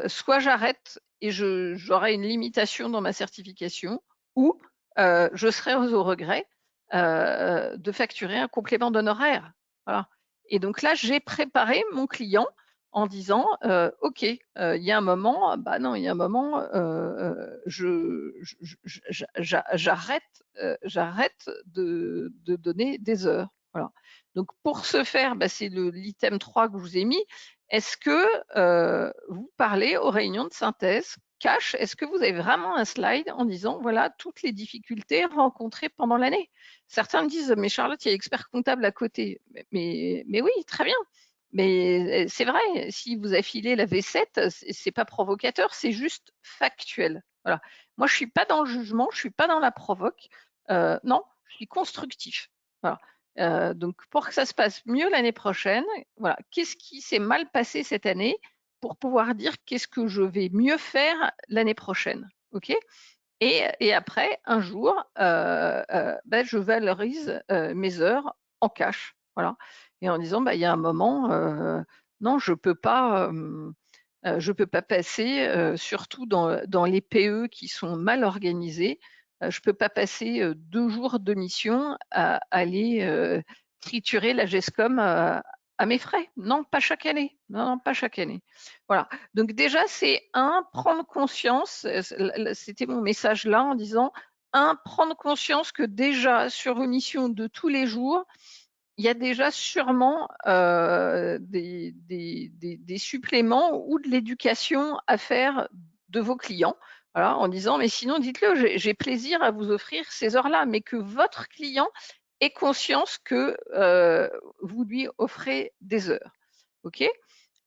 Soit j'arrête et j'aurai une limitation dans ma certification, ou je serai au regret de facturer un complément d'honoraires. Voilà. Et donc là, j'ai préparé mon client en disant OK, il y a un moment, bah non, il y a un moment, j'arrête de donner des heures. Voilà. Donc pour ce faire, bah, c'est l'item 3 que je vous ai mis. Est-ce que vous parlez aux réunions de synthèse cash? Est-ce que vous avez vraiment un slide en disant voilà toutes les difficultés rencontrées pendant l'année? Certains me disent mais Charlotte, il y a l'expert comptable à côté. Mais oui, très bien. Mais c'est vrai, si vous affilez la V7, c'est pas provocateur, c'est juste factuel. Voilà. Moi, je suis pas dans le jugement, je suis pas dans la provoque. Non, je suis constructif. Voilà. Donc, pour que ça se passe mieux l'année prochaine, voilà, qu'est-ce qui s'est mal passé cette année pour pouvoir dire qu'est-ce que je vais mieux faire l'année prochaine, ok? Et après, un jour, ben, je valorise mes heures en cash, voilà, et en disant, bah, il y a un moment, non, je peux pas passer, surtout dans les PE qui sont mal organisés, je peux pas passer 2 jours de mission à aller triturer la GESCOM à mes frais. Non, pas chaque année. Non, non, pas chaque année. Voilà. Donc déjà, c'est prendre conscience, c'était mon message là en disant, prendre conscience que déjà sur vos missions de tous les jours, il y a déjà sûrement des suppléments ou de l'éducation à faire de vos clients. Voilà, en disant, mais sinon, dites-le, j'ai plaisir à vous offrir ces heures-là, mais que votre client ait conscience que vous lui offrez des heures. OK?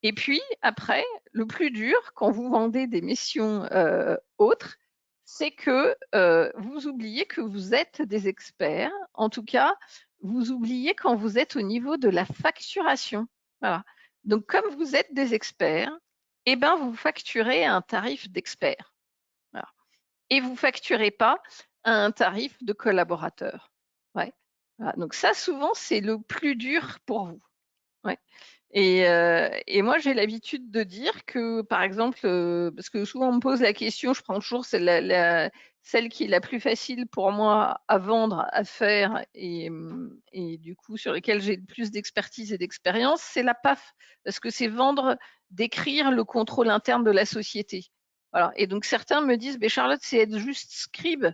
Et puis, après, le plus dur, quand vous vendez des missions autres, c'est que vous oubliez que vous êtes des experts. En tout cas, vous oubliez quand vous êtes au niveau de la facturation. Voilà. Donc, comme vous êtes des experts, eh ben, vous facturez à un tarif d'expert. Voilà. Et vous facturez pas à un tarif de collaborateur. Ouais. Voilà. Donc ça, souvent, c'est le plus dur pour vous. Ouais. Et moi, j'ai l'habitude de dire que, par exemple, parce que souvent on me pose la question, je prends toujours celle qui est la plus facile pour moi à vendre, à faire, et du coup sur lesquelles j'ai le plus d'expertise et d'expérience, c'est la PAF, parce que c'est vendre, décrire le contrôle interne de la société. Voilà. Et donc certains me disent, mais Charlotte, c'est être juste scribe.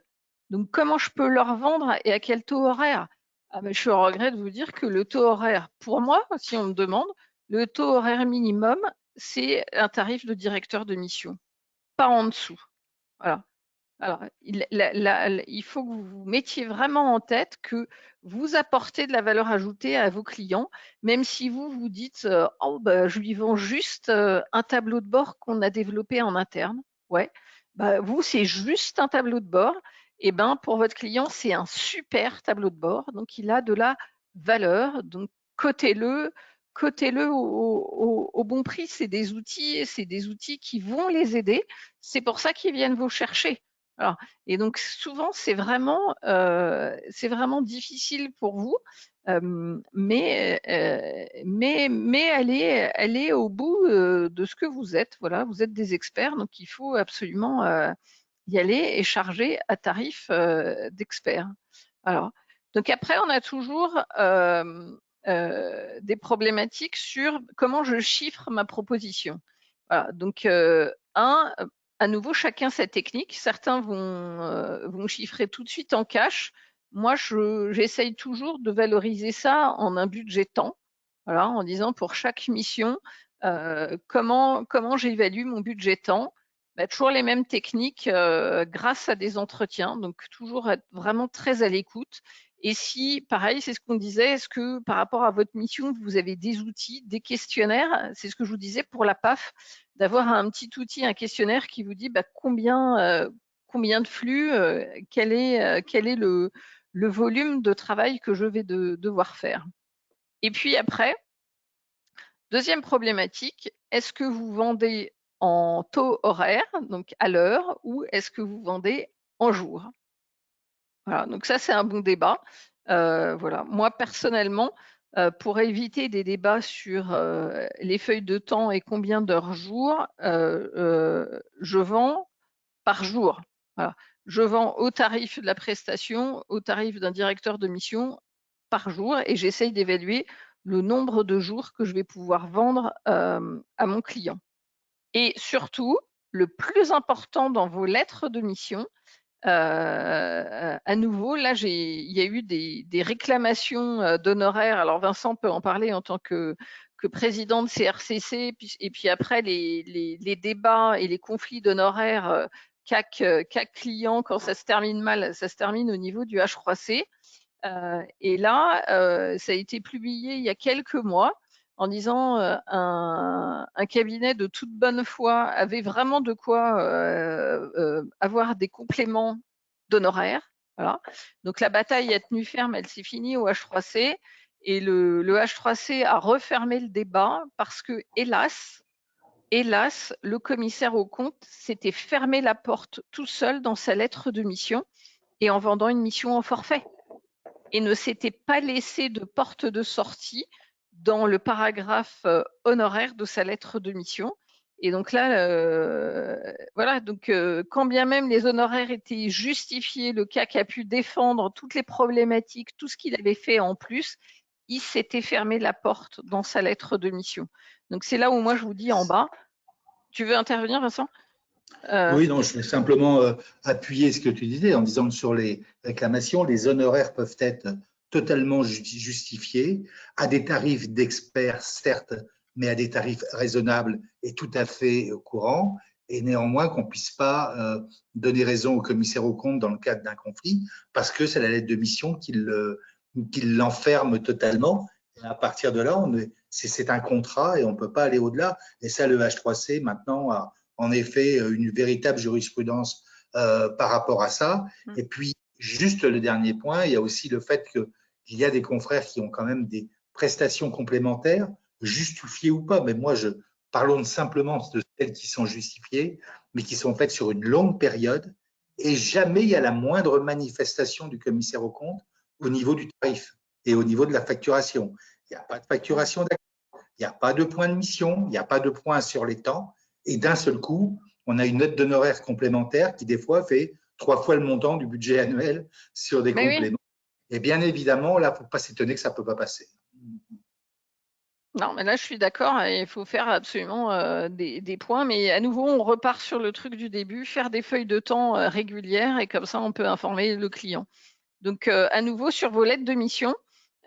Donc comment je peux leur vendre et à quel taux horaire? Ah, mais je suis au regret de vous dire que le taux horaire, pour moi, si on me demande, le taux horaire minimum, c'est un tarif de directeur de mission, pas en dessous. Voilà. Alors, il faut que vous vous mettiez vraiment en tête que vous apportez de la valeur ajoutée à vos clients, même si vous vous dites oh, bah, je lui vends juste un tableau de bord qu'on a développé en interne. Ouais, bah, vous, c'est juste un tableau de bord. Et ben, pour votre client, c'est un super tableau de bord. Donc, il a de la valeur. Donc, cotez-le, cotez-le au bon prix. C'est des outils qui vont les aider. C'est pour ça qu'ils viennent vous chercher. Alors, et donc souvent c'est vraiment difficile pour vous, mais allez au bout de ce que vous êtes. Voilà, vous êtes des experts, donc il faut absolument y aller et charger à tarif d'expert. Alors, donc après on a toujours des problématiques sur comment je chiffre ma proposition. Voilà, donc à nouveau, chacun sa technique. Certains vont chiffrer tout de suite en cash. Moi, j'essaye toujours de valoriser ça en un budget temps. Voilà, en disant pour chaque mission, comment j'évalue mon budget temps. Bah, toujours les mêmes techniques grâce à des entretiens. Donc, toujours être vraiment très à l'écoute. Et si, pareil, c'est ce qu'on disait, est-ce que par rapport à votre mission, vous avez des outils, des questionnaires? C'est ce que je vous disais pour la PAF, d'avoir un petit outil, un questionnaire qui vous dit bah, combien de flux, quel est le volume de travail que je vais devoir faire. Et puis après, deuxième problématique, est-ce que vous vendez en taux horaire, donc à l'heure, ou est-ce que vous vendez en jour? Voilà, donc ça c'est un bon débat. Voilà, moi personnellement, pour éviter des débats sur les feuilles de temps et combien d'heures jour, je vends par jour. Voilà. Je vends au tarif de la prestation, au tarif d'un directeur de mission par jour, et j'essaye d'évaluer le nombre de jours que je vais pouvoir vendre à mon client. Et surtout, le plus important dans vos lettres de mission, à nouveau, là, il y a eu des réclamations d'honoraires. Alors, Vincent peut en parler en tant que président de CRCC, et puis après, les débats et les conflits d'honoraires CAC client, quand ça se termine mal, ça se termine au niveau du H3C. Et là, ça a été publié il y a quelques mois en disant un cabinet de toute bonne foi avait vraiment de quoi avoir des compléments d'honoraires. Voilà. Donc la bataille a tenu ferme, elle s'est finie au H3C, et le H3C a refermé le débat parce que, hélas, le commissaire aux comptes s'était fermé la porte tout seul dans sa lettre de mission et en vendant une mission en forfait, et ne s'était pas laissé de porte de sortie dans le paragraphe honoraire de sa lettre de mission. Et donc là, voilà, donc quand bien même les honoraires étaient justifiés, le CAC a pu défendre toutes les problématiques, tout ce qu'il avait fait en plus, il s'était fermé la porte dans sa lettre de mission. Donc c'est là où moi je vous dis en bas. Tu veux intervenir, Vincent? Oui, non, je vais simplement appuyer ce que tu disais en disant que sur les réclamations, les honoraires peuvent être totalement justifiés à des tarifs d'experts, certes, mais à des tarifs raisonnables et tout à fait courants, et néanmoins qu'on ne puisse pas donner raison au commissaire aux comptes dans le cadre d'un conflit, parce que c'est la lettre de mission qui l'enferme totalement. Et à partir de là, c'est un contrat et on ne peut pas aller au-delà. Et ça, le H3C, maintenant, a en effet une véritable jurisprudence par rapport à ça. Et puis, juste le dernier point, il y a aussi le fait qu'il y a des confrères qui ont quand même des prestations complémentaires, justifiées ou pas, mais moi, parlons simplement de celles qui sont justifiées, mais qui sont faites sur une longue période, et jamais il y a la moindre manifestation du commissaire aux comptes au niveau du tarif et au niveau de la facturation. Il n'y a pas de facturation d'activité, il n'y a pas de point de mission, il n'y a pas de point sur les temps, et d'un seul coup, on a une note d'honoraires complémentaire qui, des fois, fait 3 fois le montant du budget annuel sur des Mais oui. compléments. Et bien évidemment, là, il ne faut pas s'étonner que ça ne peut pas passer. Non, mais là, je suis d'accord, il faut faire absolument des points, mais à nouveau, on repart sur le truc du début, faire des feuilles de temps régulières, et comme ça, on peut informer le client. Donc, à nouveau, sur vos lettres de mission,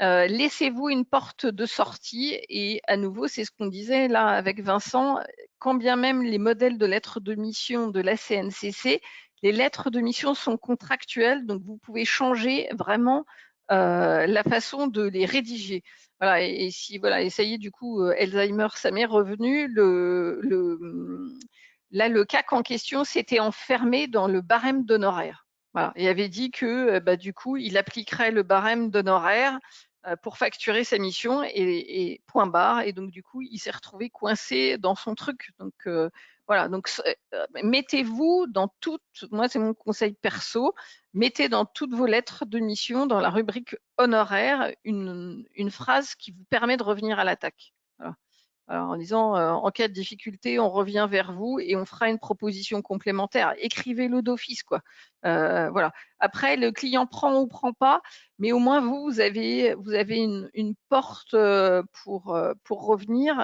laissez-vous une porte de sortie, et à nouveau, c'est ce qu'on disait là avec Vincent, quand bien même les modèles de lettres de mission de la CNCC, les lettres de mission sont contractuelles, donc vous pouvez changer vraiment la façon de les rédiger. Voilà, et si voilà, et ça y est, du coup, Alzheimer, ça m'est revenu. Là, le CAC en question s'était enfermé dans le barème d'honoraires. Voilà, et avait dit que du coup, il appliquerait le barème d'honoraires pour facturer sa mission et point barre. Et donc, du coup, il s'est retrouvé coincé dans son truc. Donc, voilà. Donc, mettez-vous dans toutes, moi, c'est mon conseil perso, mettez dans toutes vos lettres de mission, dans la rubrique honoraires, une phrase qui vous permet de revenir à l'attaque. Voilà. Alors, en disant, en cas de difficulté, on revient vers vous et on fera une proposition complémentaire. Écrivez-le d'office, quoi. Voilà. Après, le client prend ou prend pas, mais au moins vous avez une porte pour revenir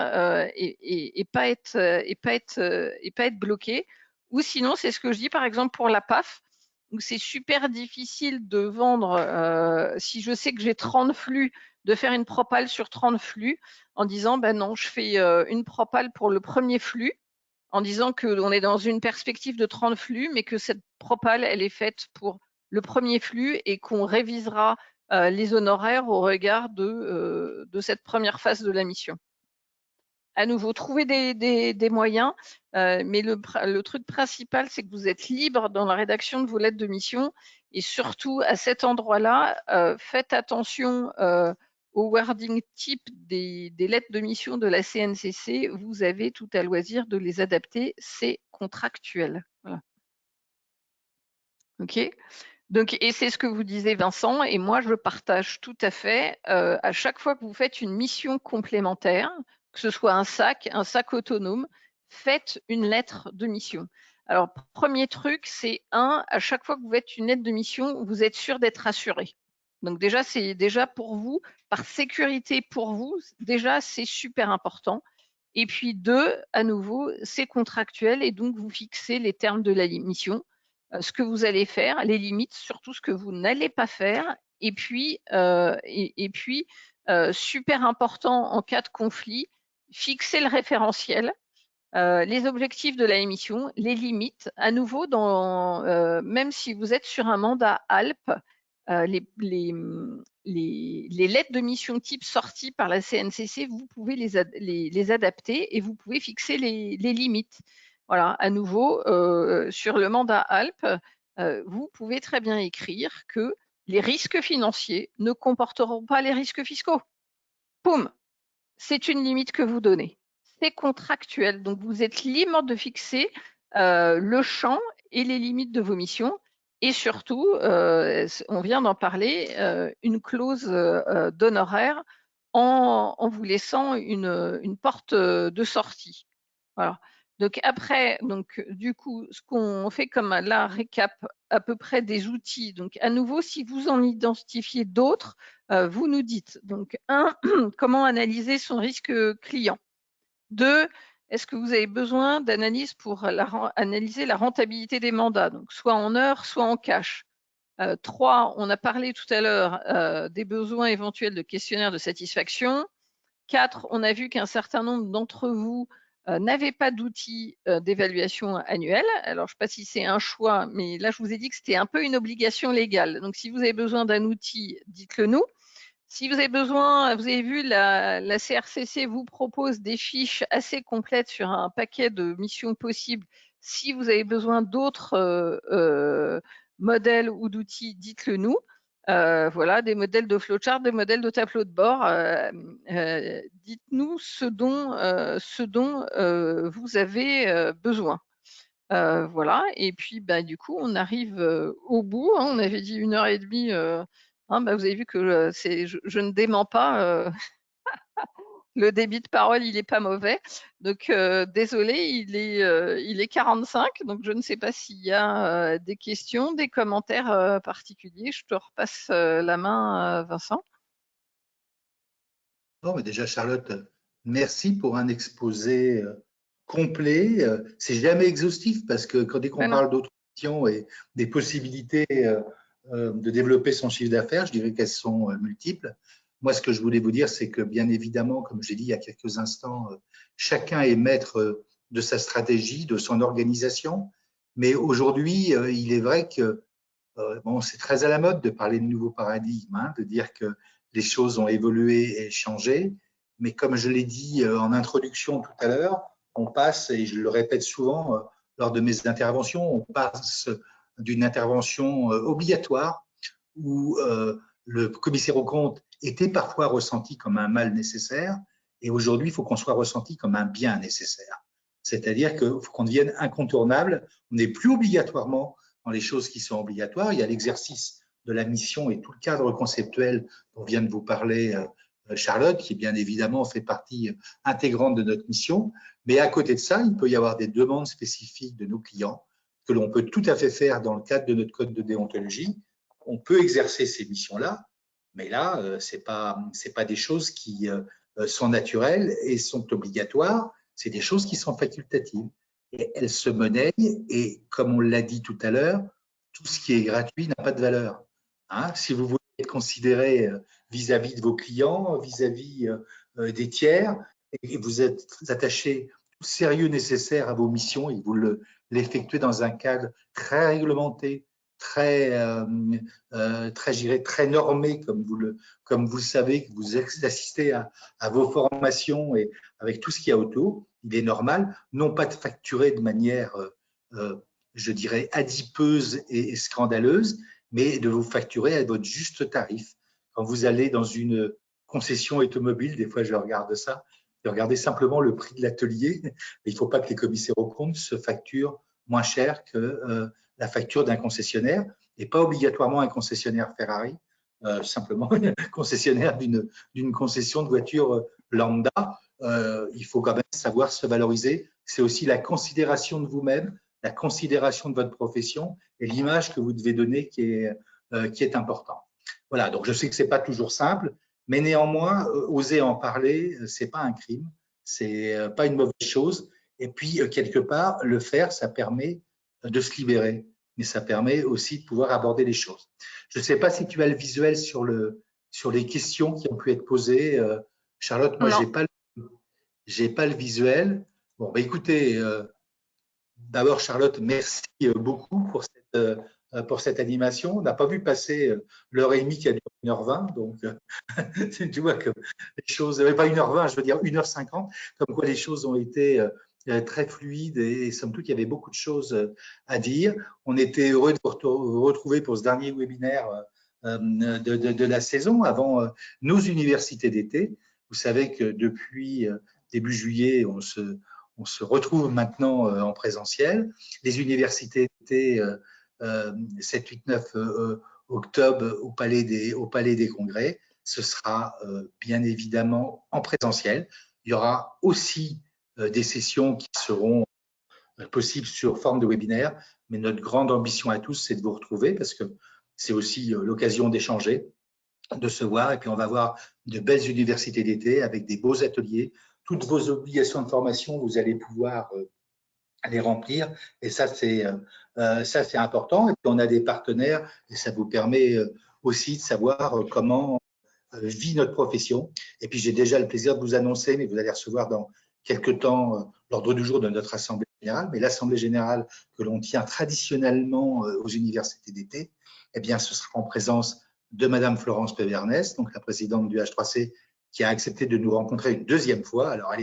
et pas être bloqué. Ou sinon, c'est ce que je dis par exemple pour la PAF, où c'est super difficile de vendre. Si je sais que j'ai 30 flux, de faire une propale sur 30 flux en disant ben non, je fais une propale pour le premier flux, en disant qu'on est dans une perspective de 30 flux, mais que cette propale, elle est faite pour le premier flux et qu'on révisera les honoraires au regard de cette première phase de la mission. À nouveau, trouver des moyens, mais le truc principal, c'est que vous êtes libre dans la rédaction de vos lettres de mission et surtout à cet endroit-là, faites attention au wording type des lettres de mission de la CNCC. Vous avez tout à loisir de les adapter, c'est contractuel. Voilà. OK. Donc, et c'est ce que vous disiez, Vincent, et moi je partage tout à fait. À chaque fois que vous faites une mission complémentaire, que ce soit un sac autonome, faites une lettre de mission. Alors, premier truc, c'est à chaque fois que vous faites une lettre de mission, vous êtes sûr d'être assuré. Donc déjà, c'est déjà pour vous, par sécurité pour vous, déjà c'est super important. Et puis deux, à nouveau, c'est contractuel et donc vous fixez les termes de la mission, ce que vous allez faire, les limites, surtout ce que vous n'allez pas faire. Et puis, super important en cas de conflit, fixer le référentiel, les objectifs de la émission, les limites. À nouveau, même si vous êtes sur un mandat ALP, les lettres de mission type sorties par la CNCC, vous pouvez les adapter et vous pouvez fixer les limites. Voilà, à nouveau, sur le mandat ALP, vous pouvez très bien écrire que les risques financiers ne comporteront pas les risques fiscaux. Poum, c'est une limite que vous donnez. C'est contractuel, donc vous êtes libre de fixer le champ et les limites de vos missions. Et surtout, on vient d'en parler, une clause d'honoraires en vous laissant une porte de sortie. Voilà. Donc après, du coup, ce qu'on fait comme là, récap à peu près des outils. Donc à nouveau, si vous en identifiez d'autres, vous nous dites. Donc comment analyser son risque client. 2, est-ce que vous avez besoin d'analyse pour analyser la rentabilité des mandats, donc soit en heures, soit en cash. 3, on a parlé tout à l'heure des besoins éventuels de questionnaire de satisfaction. 4, on a vu qu'un certain nombre d'entre vous n'avaient pas d'outils d'évaluation annuelle. Alors, je ne sais pas si c'est un choix, mais là, je vous ai dit que c'était un peu une obligation légale. Donc, si vous avez besoin d'un outil, dites-le nous. Si vous avez besoin, vous avez vu, la CRCC vous propose des fiches assez complètes sur un paquet de missions possibles. Si vous avez besoin d'autres modèles ou d'outils, dites-le nous. Voilà, des modèles de flowchart, des modèles de tableau de bord. Dites-nous ce dont vous avez besoin. Voilà, et puis du coup, on arrive au bout. Hein, on avait dit 1h30. Vous avez vu que je ne dément pas. Le débit de parole, il est pas mauvais. Donc, désolé, il est 45. Donc, je ne sais pas s'il y a des questions, des commentaires particuliers. Je te repasse la main, Vincent. Non, mais déjà, Charlotte, merci pour un exposé complet. C'est jamais exhaustif parce que dès qu'on Ben non. parle d'autres questions et des possibilités de développer son chiffre d'affaires, je dirais qu'elles sont multiples. Moi, ce que je voulais vous dire, c'est que bien évidemment, comme j'ai dit il y a quelques instants, chacun est maître de sa stratégie, de son organisation. Mais aujourd'hui, il est vrai que bon, c'est très à la mode de parler de nouveaux paradigmes, hein, de dire que les choses ont évolué et changé. Mais comme je l'ai dit en introduction tout à l'heure, on passe, et je le répète souvent lors de mes interventions, on passe d'une intervention obligatoire où le commissaire aux comptes était parfois ressenti comme un mal nécessaire, et aujourd'hui, il faut qu'on soit ressenti comme un bien nécessaire. C'est-à-dire qu'il faut qu'on devienne incontournable. On n'est plus obligatoirement dans les choses qui sont obligatoires. Il y a l'exercice de la mission et tout le cadre conceptuel dont vient de vous parler Charlotte, qui bien évidemment fait partie intégrante de notre mission. Mais à côté de ça, il peut y avoir des demandes spécifiques de nos clients que l'on peut tout à fait faire dans le cadre de notre code de déontologie. On peut exercer ces missions-là, mais là, ce n'est pas des choses qui sont naturelles et sont obligatoires, c'est des choses qui sont facultatives. Et elles se monnaient, et comme on l'a dit tout à l'heure, tout ce qui est gratuit n'a pas de valeur. Hein, si vous voulez être considéré vis-à-vis de vos clients, vis-à-vis des tiers, et vous êtes attaché tout sérieux nécessaire à vos missions et vous l'effectuez dans un cadre très réglementé, très normé, comme vous le savez, que vous assistez à vos formations et avec tout ce qu'il y a autour, il est normal, non pas de facturer de manière, je dirais, adipeuse et scandaleuse, mais de vous facturer à votre juste tarif. Quand vous allez dans une concession automobile, des fois je regarde ça, de regarder simplement le prix de l'atelier. Il ne faut pas que les commissaires aux comptes se facturent moins cher que la facture d'un concessionnaire, et pas obligatoirement un concessionnaire Ferrari, simplement un concessionnaire d'une concession de voitures lambda. Il faut quand même savoir se valoriser. C'est aussi la considération de vous-même, la considération de votre profession et l'image que vous devez donner qui est important. Voilà, donc je sais que ce n'est pas toujours simple, mais néanmoins, oser en parler, ce n'est pas un crime, ce n'est pas une mauvaise chose. Et puis, quelque part, le faire, ça permet de se libérer, mais ça permet aussi de pouvoir aborder les choses. Je ne sais pas si tu as le visuel sur les questions qui ont pu être posées. Charlotte, moi, je Non. n'ai pas le visuel. Bon, bah, écoutez, d'abord, Charlotte, merci beaucoup pour cette animation. On n'a pas vu passer l'heure et demie qui a duré 1h20, donc tu vois que les choses, pas 1h20, je veux dire 1h50, comme quoi les choses ont été très fluides et somme toute, il y avait beaucoup de choses à dire. On était heureux de vous retrouver pour ce dernier webinaire de la saison avant nos universités d'été. Vous savez que depuis début juillet, on se retrouve maintenant en présentiel. Les universités d'été 7, 8, 9 octobre au Palais des Congrès. Ce sera bien évidemment en présentiel. Il y aura aussi des sessions qui seront possibles sur forme de webinaire, mais notre grande ambition à tous, c'est de vous retrouver parce que c'est aussi l'occasion d'échanger, de se voir, et puis on va voir de belles universités d'été avec des beaux ateliers. Toutes vos obligations de formation, vous allez pouvoir les remplir, et ça c'est important. Et puis on a des partenaires et ça vous permet aussi de savoir comment vit notre profession. Et puis j'ai déjà le plaisir de vous annoncer, mais vous allez recevoir dans quelques temps l'ordre du jour de notre assemblée générale, mais l'assemblée générale que l'on tient traditionnellement aux universités d'été, eh bien ce sera en présence de Madame Florence Pévernès, donc la présidente du H3C, qui a accepté de nous rencontrer une deuxième fois. Alors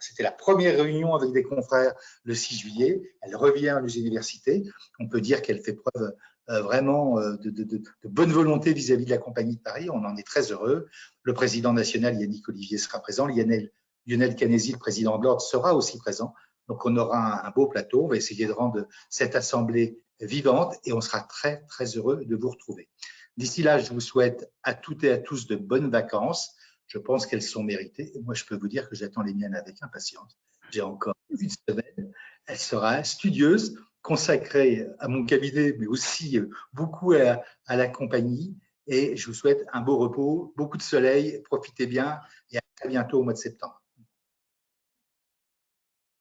c'était la première réunion avec des confrères le 6 juillet. Elle revient à nos universités. On peut dire qu'elle fait preuve vraiment de bonne volonté vis-à-vis de la Compagnie de Paris. On en est très heureux. Le président national, Yannick Olivier, sera présent. Lionel Canesi, le président de l'Ordre, sera aussi présent. Donc, on aura un beau plateau. On va essayer de rendre cette assemblée vivante et on sera très, très heureux de vous retrouver. D'ici là, je vous souhaite à toutes et à tous de bonnes vacances. Je pense qu'elles sont méritées. Et moi, je peux vous dire que j'attends les miennes avec impatience. J'ai encore une semaine. Elle sera studieuse, consacrée à mon cabinet, mais aussi beaucoup à la compagnie. Et je vous souhaite un beau repos, beaucoup de soleil, profitez bien et à très bientôt au mois de septembre.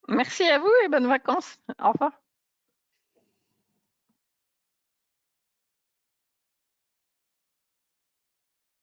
Merci à vous et bonnes vacances. Au revoir.